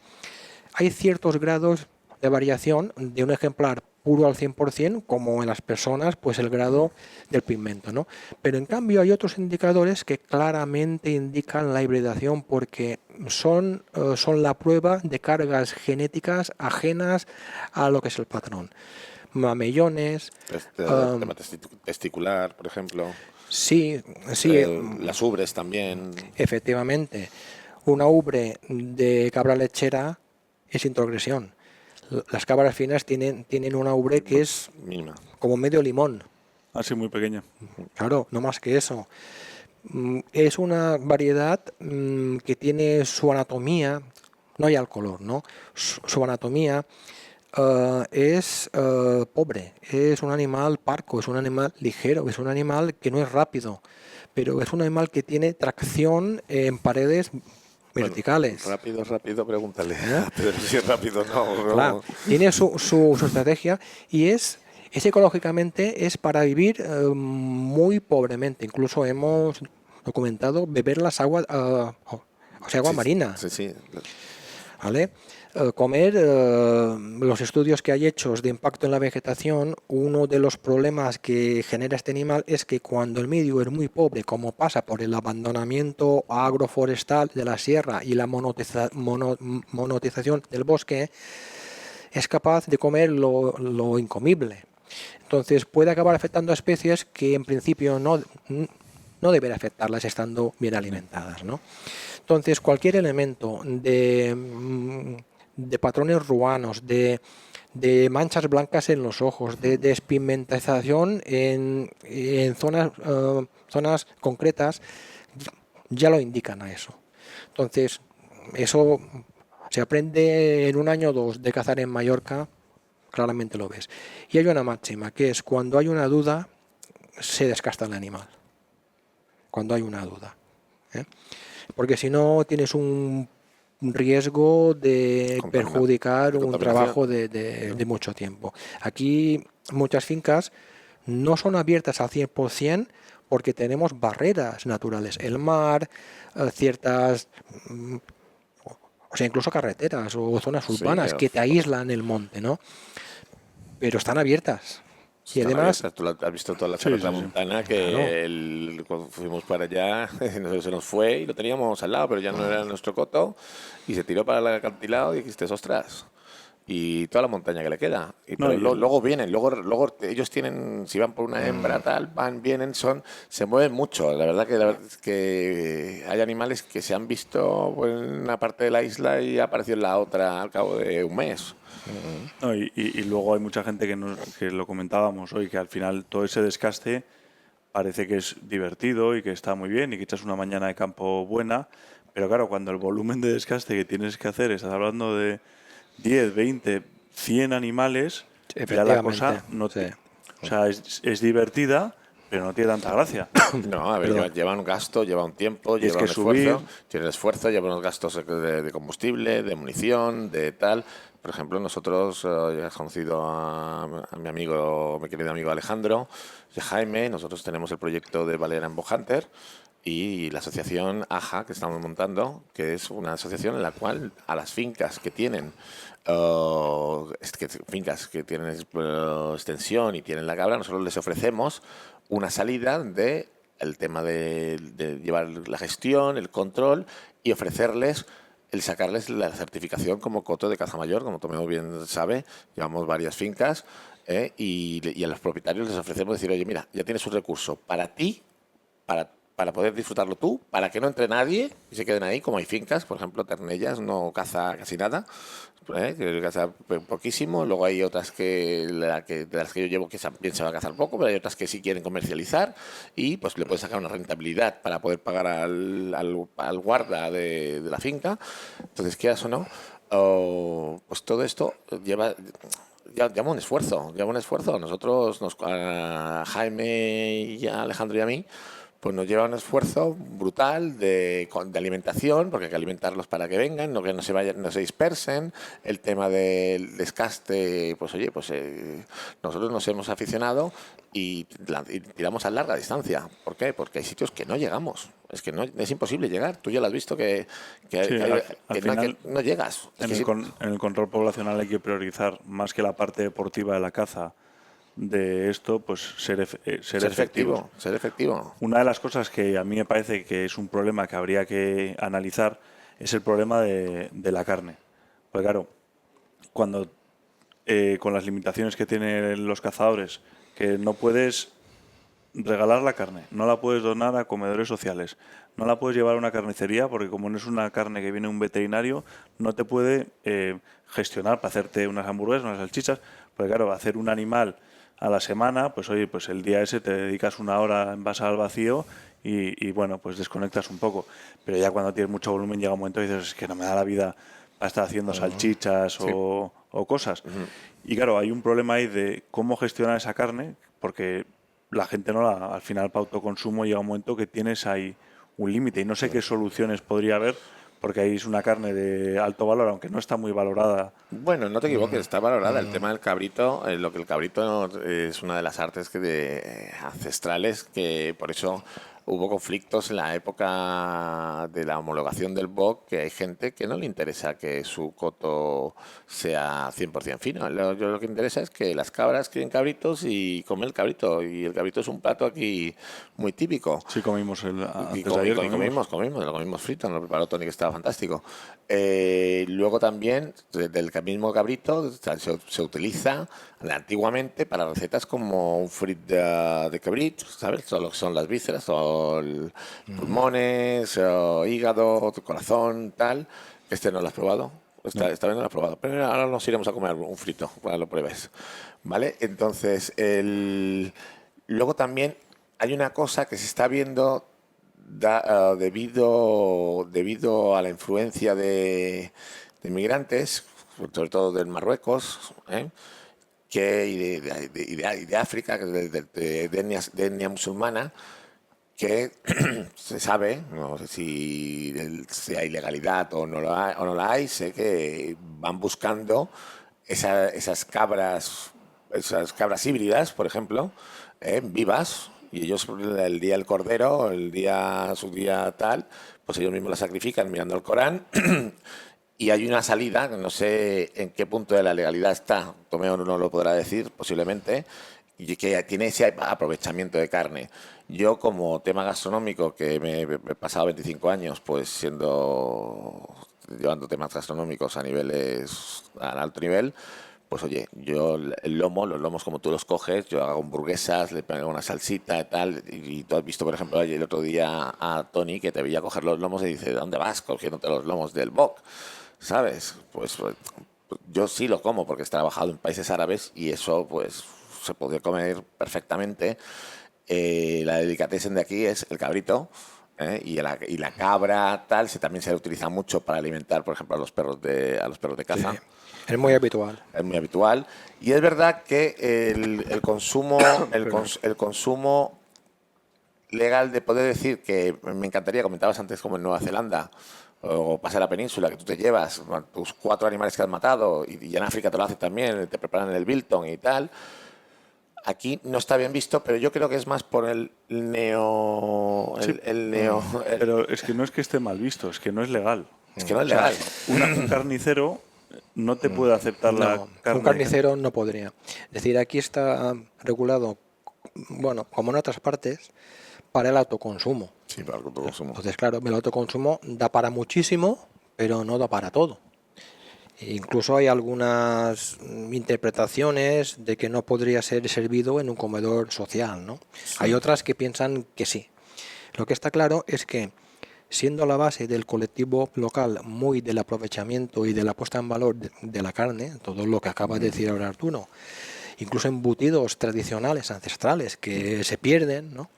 Hay ciertos grados de variación de un ejemplar puro al 100%, como en las personas, pues el grado del pigmento, ¿no? Pero en cambio hay otros indicadores que claramente indican la hibridación, porque son la prueba de cargas genéticas ajenas a lo que es el patrón. Mamellones, tema testicular, por ejemplo. Sí. Las ubres también. Efectivamente. Una ubre de cabra lechera es introgresión. Las cabras finas tienen una ubre que es mínima, como medio limón. Así muy pequeña. Claro, no más que eso. Es una variedad que tiene su anatomía, no hay al color, ¿no? Su anatomía es pobre, es un animal parco, es un animal ligero, es un animal que no es rápido, pero es un animal que tiene tracción en paredes verticales. Bueno, rápido, pregúntale. Pero si es rápido, no. Claro, tiene su estrategia y es ecológicamente es para vivir muy pobremente. Incluso hemos documentado beber las aguas, agua marina. Sí. ¿Vale? Comer, los estudios que hay hechos de impacto en la vegetación, uno de los problemas que genera este animal es que cuando el medio es muy pobre, como pasa por el abandonamiento agroforestal de la sierra y la monotización del bosque, es capaz de comer lo incomible. Entonces puede acabar afectando a especies que en principio no debería afectarlas estando bien alimentadas, ¿no? Entonces cualquier elemento de patrones ruanos, de manchas blancas en los ojos, de despigmentación en zonas concretas, ya lo indican a eso. Entonces, eso se aprende en un año o dos de cazar en Mallorca, claramente lo ves. Y hay una máxima, que es cuando hay una duda, se descasta el animal. Cuando hay una duda. Porque si no tienes un riesgo de perjudicar un contaminación. trabajo de mucho tiempo. Aquí muchas fincas no son abiertas al 100% porque tenemos barreras naturales, el mar, ciertas, o sea, incluso carreteras o zonas urbanas que te aíslan el monte, ¿no? Pero están abiertas. Y Están además, abiertas. Tú has visto toda la Sí, Serra sí, sí. Montana que cuando fuimos para allá se nos fue y lo teníamos al lado, pero ya no era nuestro coto y se tiró para el acantilado y dijiste, ostras. Y toda la montaña que le queda. No, Pero y el- luego vienen, luego ellos tienen, si van por una hembra tal, vienen, se mueven mucho. La verdad es que hay animales que se han visto en una parte de la isla y ha aparecido en la otra al cabo de un mes. No, y luego hay mucha gente que lo comentábamos hoy, que al final todo ese desgaste parece que es divertido y que está muy bien y que echas una mañana de campo buena, pero claro, cuando el volumen de desgaste que tienes que hacer, estás hablando de 10, 20, 100 animales, ya la efectivamente, cosa no sí. o sea, es divertida, pero no tiene tanta gracia. No, a ver, Perdón. lleva un gasto, lleva un tiempo, Tienes lleva que un esfuerzo, subir. tiene esfuerzo, lleva unos gastos de combustible, de munición, de tal. Por ejemplo, nosotros, ya has conocido a mi amigo, mi querido amigo Alejandro y a Jaime, nosotros tenemos el proyecto de Balear and Bow Hunter y la asociación AJA que estamos montando, que es una asociación en la cual a las fincas que tienen fincas que tienen extensión y tienen la cabra, nosotros les ofrecemos una salida de el tema de llevar la gestión, el control y ofrecerles el sacarles la certificación como coto de caza mayor, como Tomeo bien sabe, llevamos varias fincas y a los propietarios les ofrecemos decir, oye, mira, ya tienes un recurso para ti, para poder disfrutarlo tú, para que no entre nadie y se queden ahí, como hay fincas, por ejemplo, Ternellas no caza casi nada, que caza poquísimo, luego hay otras de las que yo llevo que también se va a cazar poco, pero hay otras que sí quieren comercializar y pues le puedes sacar una rentabilidad para poder pagar al guarda de la finca, entonces quieras o no, pues todo esto lleva un esfuerzo, nosotros, a Jaime y a Alejandro y a mí, pues nos lleva un esfuerzo brutal de alimentación, porque hay que alimentarlos para que vengan, no que no se vayan, no se dispersen. El tema del desgaste, pues oye, nosotros nos hemos aficionado y tiramos a larga distancia. ¿Por qué? Porque hay sitios que no llegamos. Es que no, es imposible llegar. Tú ya lo has visto Sí, al final, no llegas. Es que en el control poblacional hay que priorizar más que la parte deportiva de la caza de esto, pues ser efectivos. ser efectivo. Una de las cosas que a mí me parece que es un problema que habría que analizar es el problema de la carne. Pues claro, cuando con las limitaciones que tienen los cazadores, que no puedes regalar la carne, no la puedes donar a comedores sociales, no la puedes llevar a una carnicería porque como no es una carne que viene un veterinario, no te puede gestionar para hacerte unas hamburguesas, unas salchichas, porque claro, hacer un animal a la semana, pues oye, pues el día ese te dedicas una hora en envasar al vacío y bueno, pues desconectas un poco. Pero ya cuando tienes mucho volumen llega un momento y dices, es que no me da la vida para estar haciendo salchichas o cosas. Y claro, hay un problema ahí de cómo gestionar esa carne, porque la gente al final para autoconsumo llega un momento que tienes ahí un límite y no sé qué soluciones podría haber porque ahí es una carne de alto valor, aunque no está muy valorada. Bueno, no te equivoques, está valorada. El tema del cabrito, lo que el cabrito es una de las artes ancestrales que por eso hubo conflictos en la época de la homologación del BOC, que hay gente que no le interesa que su coto sea 100% fino. Lo que interesa es que las cabras quieren cabritos y comen el cabrito. Y el cabrito es un plato aquí muy típico. Sí, comimos antes de ayer. Lo comimos frito, nos lo preparó Tony, que estaba fantástico. Luego también, del mismo cabrito, se utiliza antiguamente para recetas como un frit de cabrit, ¿sabes? Todo lo que son las vísceras, o pulmones, o hígado, corazón, tal. Este no lo has probado. Esta vez no lo has probado, pero ahora nos iremos a comer un frito, para que lo pruebes. ¿Vale? Entonces, luego también hay una cosa que se está viendo debido a la influencia de inmigrantes, sobre todo del Marruecos, y de África, de etnia musulmana, que se sabe, no sé si hay ilegalidad o no, o no la hay, sé que van buscando esas cabras híbridas, por ejemplo, vivas, y ellos el día del cordero, su día tal, pues ellos mismos la sacrifican mirando el Corán. Y hay una salida, no sé en qué punto de la legalidad está, Tomeo no lo podrá decir posiblemente, y que tiene ese aprovechamiento de carne. Yo, como tema gastronómico, que me he pasado 25 años pues llevando temas gastronómicos a al alto nivel, pues oye, yo los lomos como tú los coges, yo hago hamburguesas, le pongo una salsita y tal, y tú has visto, por ejemplo, el otro día a Tony que te veía coger los lomos y dice, ¿de dónde vas cogiéndote los lomos del bok? ¿Sabes? Pues yo sí lo como porque he trabajado en países árabes y eso pues se puede comer perfectamente. La delicatessen de aquí es el cabrito, y la cabra tal también se utiliza mucho para alimentar, por ejemplo, a los perros de Sí, caza. es muy habitual. Es muy habitual. Y es verdad que el consumo, Perdón. el consumo legal de poder decir que me encantaría, comentabas antes como en Nueva Zelanda o pasa la península, que tú te llevas tus 4 animales que has matado y en África te lo hacen también, te preparan el biltong y tal. Aquí no está bien visto, pero yo creo que es más por el neo... Sí, El neo pero es que no es que esté mal visto, es que no es legal. es que no es O sea, legal. un carnicero no te puede aceptar la No, carne. un carnicero no podría. Es decir, aquí está regulado, bueno, como en otras partes, para el autoconsumo. Sí, para el consumo. Entonces, claro, el autoconsumo da para muchísimo, pero no da para todo. E incluso hay algunas interpretaciones de que no podría ser servido en un comedor social, ¿no? Sí. Hay otras que piensan que sí. Lo que está claro es que, siendo la base del colectivo local muy del aprovechamiento y de la puesta en valor de la carne, todo lo que acaba de decir ahora Arturo, incluso embutidos tradicionales, ancestrales, que se pierden, ¿no?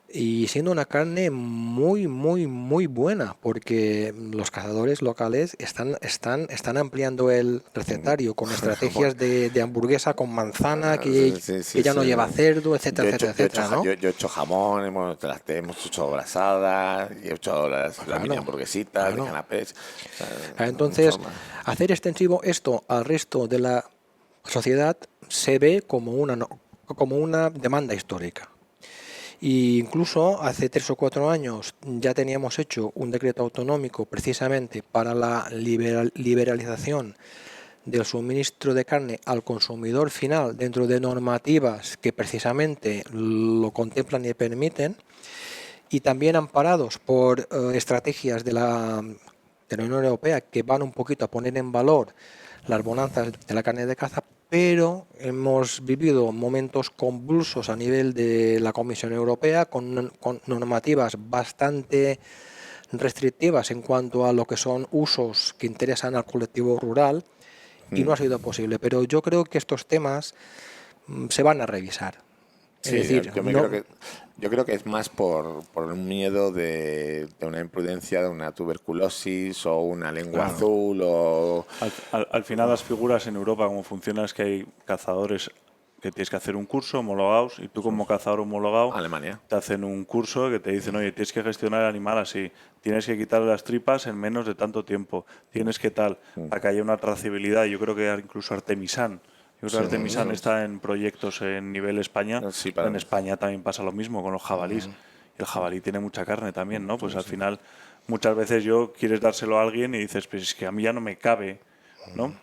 Y siendo una carne muy, muy, muy buena, porque los cazadores locales están ampliando el recetario con estrategias de hamburguesa con manzana, que ya no lleva cerdo, etcétera, etcétera, etcétera, ¿no? Yo he hecho jamón, hemos hecho brazadas, y he hecho las mini hamburguesitas, de claro. canapés. Entonces, hacer extensivo esto al resto de la sociedad se ve como como una demanda histórica. Y incluso hace 3 o 4 años ya teníamos hecho un decreto autonómico precisamente para la liberalización del suministro de carne al consumidor final dentro de normativas que precisamente lo contemplan y permiten, y también amparados por estrategias de la Unión Europea que van un poquito a poner en valor las bonanzas de la carne de caza, pero hemos vivido momentos convulsos a nivel de la Comisión Europea con normativas bastante restrictivas en cuanto a lo que son usos que interesan al colectivo rural, y no ha sido posible. Pero yo creo que estos temas se van a revisar. Sí, Es decir, yo creo que es más por un miedo de una imprudencia, de una tuberculosis o una lengua azul o... Al final las figuras en Europa, como funcionan, es que hay cazadores que tienes que hacer un curso homologados y tú como cazador homologado Alemania. te hacen un curso que te dicen, oye, tienes que gestionar el animal así, tienes que quitarle las tripas en menos de tanto tiempo, tienes que tal, para que haya una trazabilidad. Yo creo que incluso Artemisan. Yo creo que Artemisan está en proyectos en nivel España. Sí, En España también pasa lo mismo con los jabalís. Y el jabalí tiene mucha carne también, ¿no? Pues al final, muchas veces quieres dárselo a alguien y dices, pues es que a mí ya no me cabe, ¿no?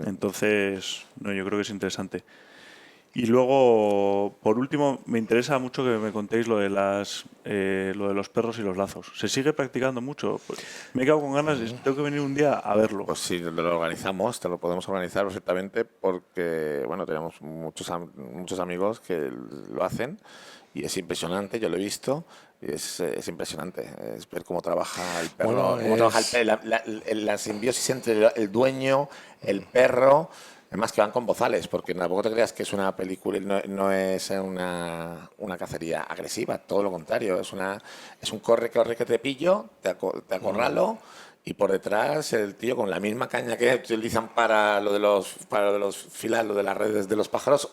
Entonces, no, yo creo que es interesante. Y luego, por último, me interesa mucho que me contéis lo de los perros y los lazos. ¿Se sigue practicando mucho? Pues me he quedado con ganas, tengo que venir un día a verlo. Pues sí, lo organizamos, te lo podemos organizar perfectamente porque, bueno, tenemos muchos amigos que lo hacen y es impresionante, yo lo he visto, y es impresionante, es ver cómo trabaja el perro, cómo trabaja la simbiosis entre el dueño, el perro. Además que van con bozales, porque tampoco te creas que es una película, no es una cacería agresiva, todo lo contrario, es un corre que te pillo, te acorralo, y por detrás el tío con la misma caña que utilizan para lo de los filas, lo de las redes de los pájaros,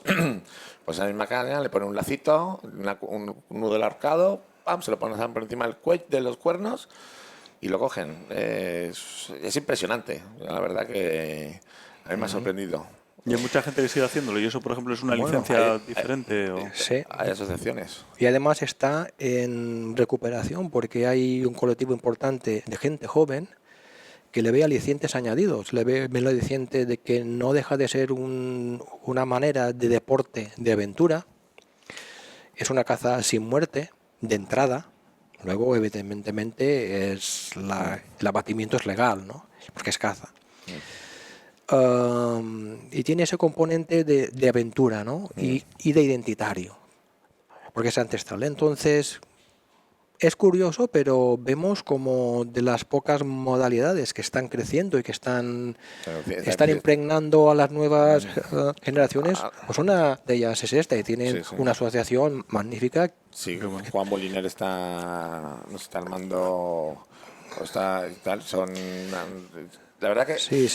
pues a la misma caña le pone un lacito, un nudo del ahorcado, pam, se lo ponen por encima del cuello de los cuernos y lo cogen. Es impresionante, la verdad que a mí me ha sorprendido. Y hay mucha gente que sigue haciéndolo y eso, por ejemplo, es una Bueno, licencia diferente. Sí. Hay asociaciones. Y además está en recuperación porque hay un colectivo importante de gente joven que le ve alicientes añadidos, ve el aliciente de que no deja de ser una manera de deporte, de aventura. Es una caza sin muerte, de entrada. Luego, evidentemente, el abatimiento es legal, ¿no? Porque es caza. Y tiene ese componente de aventura, ¿no? Y de identitario, porque es ancestral. Entonces, es curioso, pero vemos como de las pocas modalidades que están creciendo y que están impregnando a las nuevas generaciones, pues una de ellas es esta, y tienen una asociación magnífica. Sí, Juan Moliner nos está armando, la verdad que... Sí.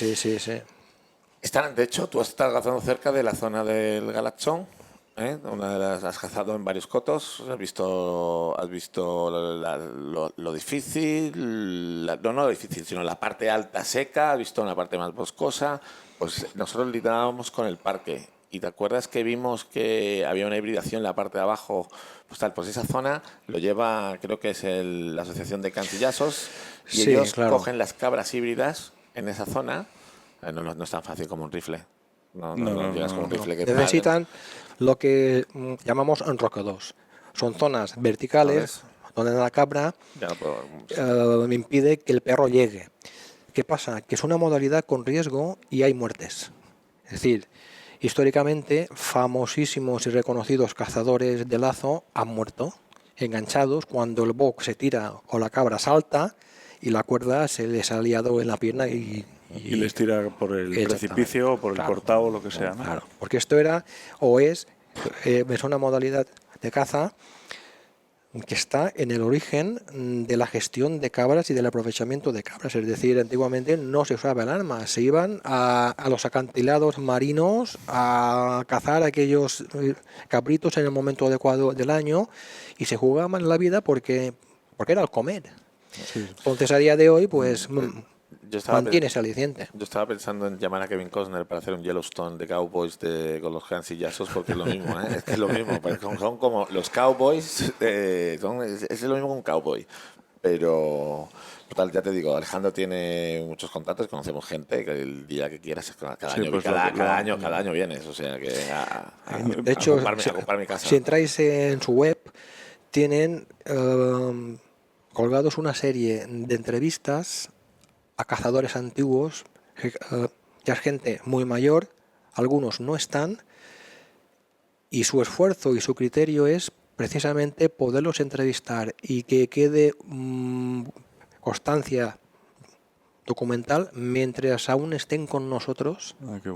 De hecho, tú has estado cazando cerca de la zona del Galaxón, ¿eh? Has cazado en varios cotos, has visto lo difícil, no lo difícil, sino la parte alta seca, has visto una parte más boscosa. Pues nosotros lidiábamos con el parque. ¿Y te acuerdas que vimos que había una hibridación en la parte de abajo? Pues esa zona lo lleva, creo que es la Asociación de Cancillazos, y Sí, ellos claro. cogen las cabras híbridas en esa zona. No es tan fácil como un rifle. No llegas con un rifle que necesitan lo que llamamos enrocados. Son zonas verticales donde la cabra impide que el perro llegue. ¿Qué pasa? Que es una modalidad con riesgo y hay muertes. Es decir, históricamente famosísimos y reconocidos cazadores de lazo han muerto enganchados cuando el boc se tira o la cabra salta y la cuerda se les ha liado en la pierna y les tira por el precipicio o por el cortado o lo que sea, ¿no? Claro, porque esto es una modalidad de caza que está en el origen de la gestión de cabras y del aprovechamiento de cabras. Es decir, antiguamente no se usaba el arma, se iban a los acantilados marinos a cazar aquellos cabritos en el momento adecuado del año y se jugaban la vida porque era el comer. Sí. Entonces, a día de hoy, pues mantiene ese aliciente. Yo estaba pensando en llamar a Kevin Costner para hacer un Yellowstone de Cowboys con los cancillazos, porque es lo mismo, ¿eh? Es que es lo mismo, son como los Cowboys, es lo mismo que un cowboy. Pero, total, ya te digo, Alejandro tiene muchos contactos, conocemos gente que el día que quieras, cada año vienes, o sea que de hecho, ocupar mi casa. Si entráis en su web, tienen colgados una serie de entrevistas a cazadores antiguos, ya es gente muy mayor, algunos no están, y su esfuerzo y su criterio es precisamente poderlos entrevistar y que quede constancia documental mientras aún estén con nosotros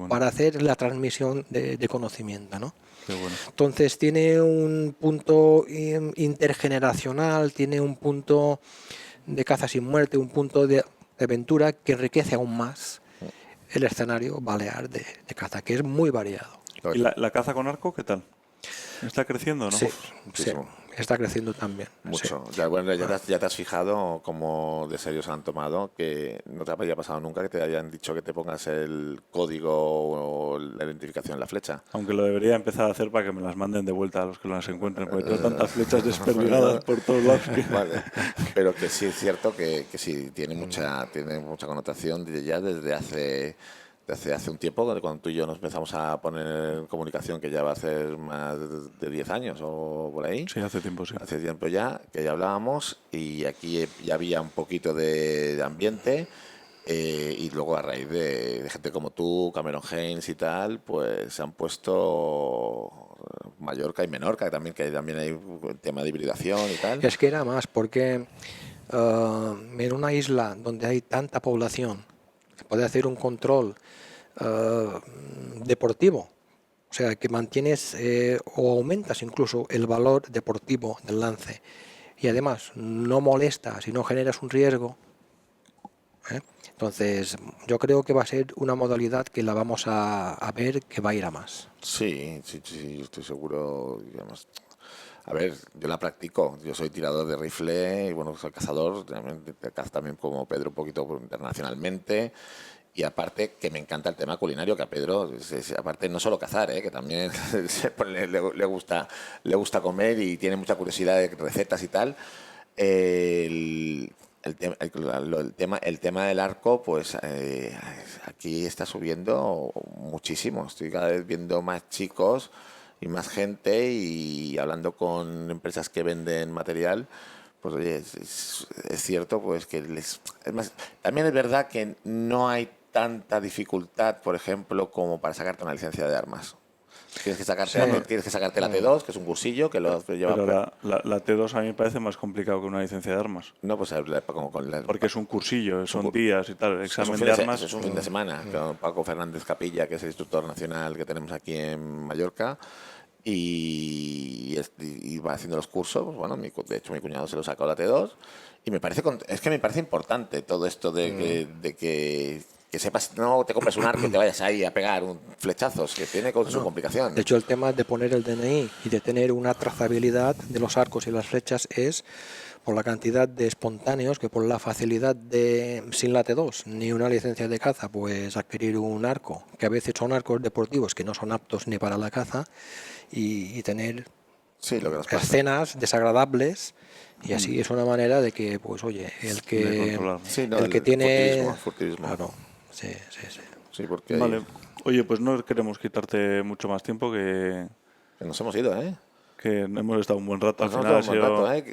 para hacer la transmisión de conocimiento, ¿no? Qué bueno. Entonces tiene un punto intergeneracional, tiene un punto de caza sin muerte, un punto de aventura que enriquece aún más el escenario balear de caza, que es muy variado. ¿Y la caza con arco qué tal? ¿Está creciendo o no? Sí, está creciendo también. Mucho. Sí. Ya te has fijado cómo de serio se han tomado, que no te había pasado nunca que te hayan dicho que te pongas el código o la identificación en la flecha. Aunque lo debería empezar a hacer para que me las manden de vuelta a los que las encuentren, porque tengo tantas flechas desperdigadas por todos lados. Vale. Pero que sí es cierto que sí, tiene mucha connotación ya desde hace un tiempo, cuando tú y yo nos empezamos a poner en comunicación, que ya va a ser más de 10 años o por ahí. Sí, hace tiempo, sí. Hace tiempo ya, que ya hablábamos, y aquí ya había un poquito de ambiente, y luego a raíz de gente como tú, Cameron Haynes y tal, pues se han puesto Mallorca y Menorca, que también hay un tema de hibridación y tal. Es que era más, porque en una isla donde hay tanta población, se puede hacer un control deportivo, o sea que mantienes o aumentas incluso el valor deportivo del lance y además no molestas y no generas un riesgo, entonces yo creo que va a ser una modalidad que la vamos a ver que va a ir a más. Sí, estoy seguro, digamos. A ver, yo la practico. Yo soy tirador de rifle y bueno, soy cazador, cazo también como Pedro un poquito internacionalmente. Y aparte que me encanta el tema culinario, que a Pedro, aparte no solo cazar, que también le gusta comer y tiene mucha curiosidad de recetas y tal. El, el tema del arco, pues aquí está subiendo muchísimo. Estoy cada vez viendo más chicos y más gente y hablando con empresas que venden material. Pues oye, es cierto pues que es más, también es verdad que no hay tanta dificultad, por ejemplo, como para sacarte una licencia de armas. Tienes que sacarte la T2, que es un cursillo que lo lleva. Pero la T2 a mí me parece más complicado que una licencia de armas. No, pues como con porque es un cursillo, son días y tal. El examen de armas. Es un fin de semana. Con Paco Fernández Capilla, que es el instructor nacional que tenemos aquí en Mallorca. Y va haciendo los cursos. Pues bueno, de hecho, mi cuñado se lo sacó la T2. Y me parece importante todo esto de que sepas, no te compres un arco y te vayas ahí a pegar flechazos, que tiene su complicación. De hecho, el tema de poner el DNI y de tener una trazabilidad de los arcos y las flechas es por la cantidad de espontáneos que por la facilidad de, sin la T2 ni una licencia de caza, pues adquirir un arco, que a veces son arcos deportivos que no son aptos ni para la caza, y tener escenas desagradables. Y así es una manera de que, pues oye, el que tiene... Furtivismo. Claro, sí, porque vale. Oye, pues no queremos quitarte mucho más tiempo, que nos hemos ido, que hemos estado un buen rato. Al final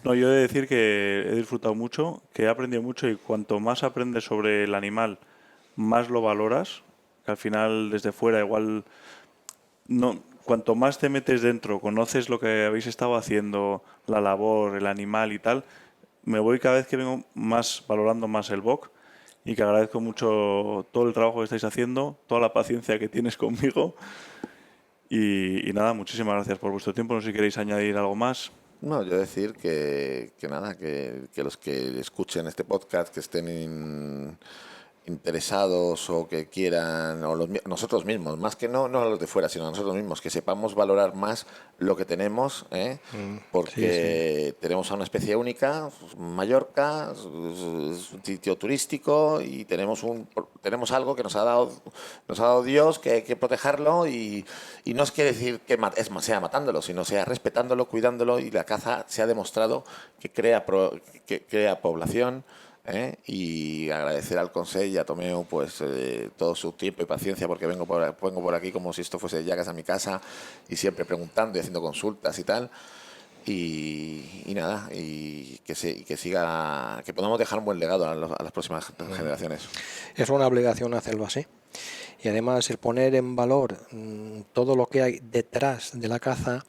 No, yo he de decir que he disfrutado mucho, que he aprendido mucho, y cuanto más aprendes sobre el animal, más lo valoras, que al final desde fuera igual no. Cuanto más te metes dentro, conoces lo que habéis estado haciendo, la labor, el animal y tal, me voy cada vez que vengo valorando más el BOC, y que agradezco mucho todo el trabajo que estáis haciendo, toda la paciencia que tienes conmigo. Y nada, muchísimas gracias por vuestro tiempo. No sé si queréis añadir algo más. No, yo decir que nada, que los que escuchen este podcast, que estén interesados o que quieran, o nosotros mismos, más que no los de fuera, sino nosotros mismos, que sepamos valorar más lo que tenemos, porque tenemos a una especie única, Mallorca, es un sitio turístico, y tenemos algo que nos ha dado Dios, que hay que protegerlo, y no es que decir que sea matándolo, sino sea respetándolo, cuidándolo, y la caza se ha demostrado que crea población. Y agradecer al Consell y a Tomeu pues todo su tiempo y paciencia, porque vengo por aquí como si esto fuese ya mi casa, y siempre preguntando y haciendo consultas y tal, y nada, y que siga, que podamos dejar un buen legado a las próximas generaciones. Es una obligación hacerlo así, y además el poner en valor todo lo que hay detrás de la caza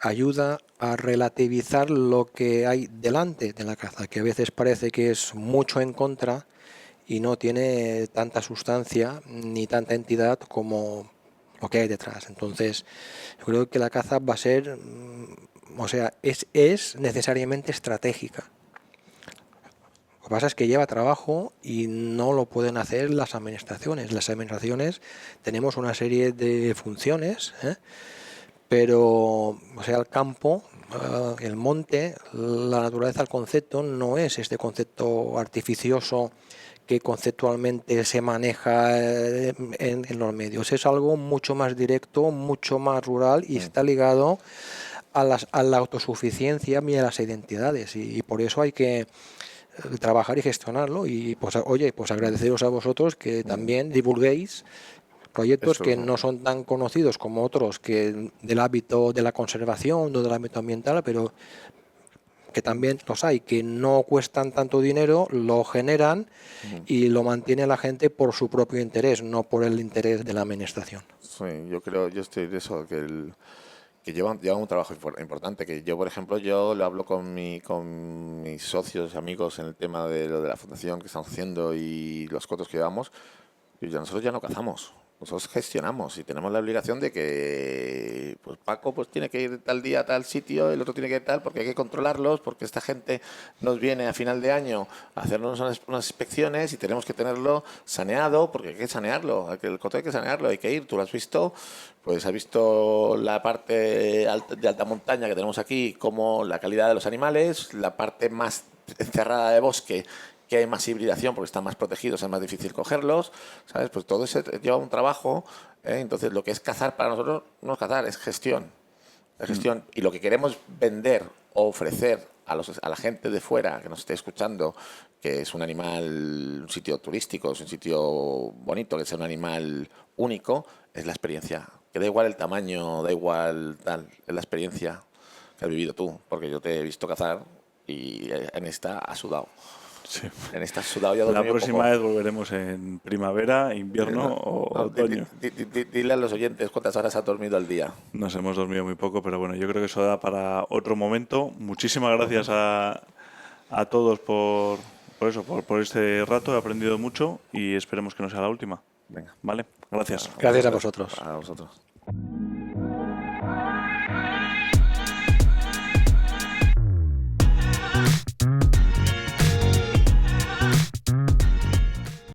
ayuda a relativizar lo que hay delante de la caza, que a veces parece que es mucho en contra y no tiene tanta sustancia ni tanta entidad como lo que hay detrás. Entonces, yo creo que la caza va a ser, es necesariamente estratégica. Lo que pasa es que lleva trabajo y no lo pueden hacer las administraciones. Las administraciones tenemos una serie de funciones, pero el campo, el monte, la naturaleza, el concepto no es este concepto artificioso que conceptualmente se maneja en los medios. Es algo mucho más directo, mucho más rural, y está ligado a la autosuficiencia y a las identidades, y por eso hay que trabajar y gestionarlo. Y pues agradeceros a vosotros que también divulguéis proyectos que no son tan conocidos como otros que del ámbito de la conservación o del ámbito ambiental, pero que también los hay, que no cuestan tanto dinero, lo generan y lo mantiene la gente por su propio interés, no por el interés de la administración. Sí, yo estoy de eso, que llevan un trabajo importante, que yo, por ejemplo, yo lo hablo con mis socios, amigos, en el tema de lo de la fundación que estamos haciendo y los cotos que llevamos, y nosotros ya no cazamos. Nosotros gestionamos y tenemos la obligación de que pues Paco pues tiene que ir tal día a tal sitio, el otro tiene que ir tal, porque hay que controlarlos, porque esta gente nos viene a final de año a hacernos unas inspecciones y tenemos que tenerlo saneado, porque hay que sanearlo, el coto hay que sanearlo, hay que ir, tú lo has visto, pues has visto la parte de alta montaña que tenemos aquí, como la calidad de los animales, la parte más encerrada de bosque, que hay más hibridación porque están más protegidos, es más difícil cogerlos, ¿sabes? Pues todo eso lleva un trabajo, ¿eh? Entonces lo que es cazar para nosotros no es cazar, es gestión. Es gestión. Y lo que queremos vender o ofrecer a la gente de fuera que nos esté escuchando, que es un animal, un sitio turístico, es un sitio bonito, que sea un animal único, es la experiencia. Que da igual el tamaño, da igual tal, es la experiencia que has vivido tú, porque yo te he visto cazar y en esta has sudado. Sí. En esta has sudado ya La dormido un próxima poco. vez volveremos en primavera, invierno o No, otoño. dile a los oyentes cuántas horas has dormido al día. Nos hemos dormido muy poco, pero bueno, yo creo que eso da para otro momento. Muchísimas gracias a todos por eso, por este rato. He aprendido mucho y esperemos que no sea la última. Venga. ¿Vale? Gracias. Gracias a vosotros. A vosotros.